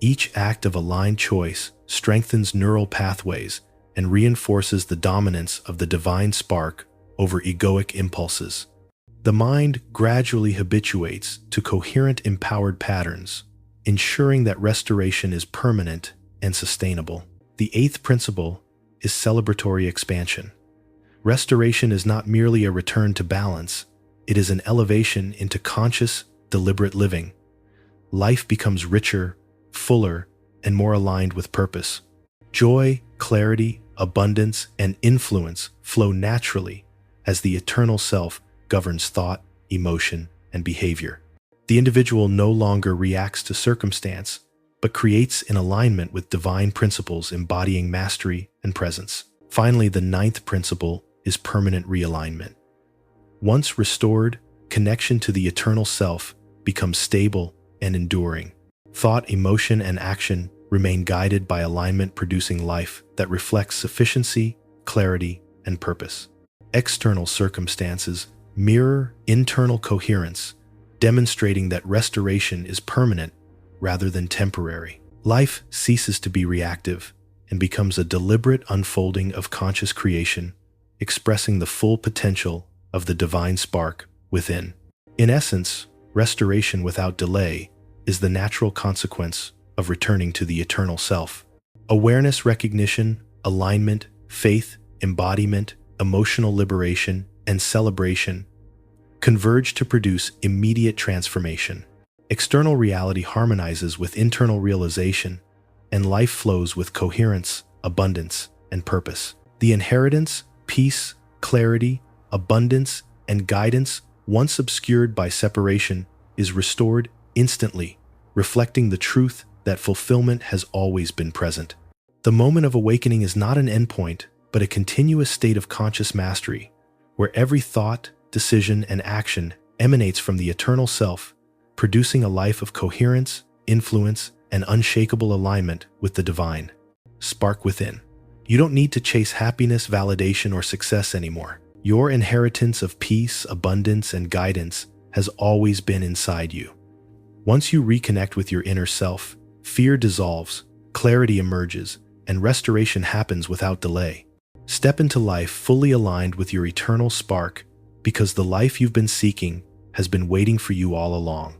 Each act of aligned choice strengthens neural pathways and reinforces the dominance of the divine spark over egoic impulses. The mind gradually habituates to coherent, empowered patterns, ensuring that restoration is permanent and sustainable. The eighth principle is celebratory expansion. Restoration is not merely a return to balance, it is an elevation into conscious, deliberate living. Life becomes richer, fuller, and more aligned with purpose. Joy, clarity, abundance, and influence flow naturally as the eternal self governs thought, emotion, and behavior. The individual no longer reacts to circumstance, but creates in alignment with divine principles, embodying mastery and presence. Finally, the ninth principle is permanent realignment. Once restored, connection to the eternal self becomes stable and enduring. Thought, emotion, and action remain guided by alignment, producing life that reflects sufficiency, clarity, and purpose. External circumstances mirror internal coherence, demonstrating that restoration is permanent rather than temporary. Life ceases to be reactive and becomes a deliberate unfolding of conscious creation, expressing the full potential of the divine spark within. In essence, restoration without delay is the natural consequence of returning to the eternal self. Awareness, recognition, alignment, faith, embodiment, emotional liberation, and celebration converge to produce immediate transformation. External reality harmonizes with internal realization, and life flows with coherence, abundance, and purpose. The inheritance, peace, clarity, abundance, and guidance, once obscured by separation, is restored instantly, reflecting the truth that fulfillment has always been present. The moment of awakening is not an endpoint, but a continuous state of conscious mastery, where every thought, decision, and action emanates from the eternal self, producing a life of coherence, influence, and unshakable alignment with the divine spark within. You don't need to chase happiness, validation, or success anymore. Your inheritance of peace, abundance, and guidance has always been inside you. Once you reconnect with your inner self, fear dissolves, clarity emerges, and restoration happens without delay. Step into life fully aligned with your eternal spark, because the life you've been seeking has been waiting for you all along.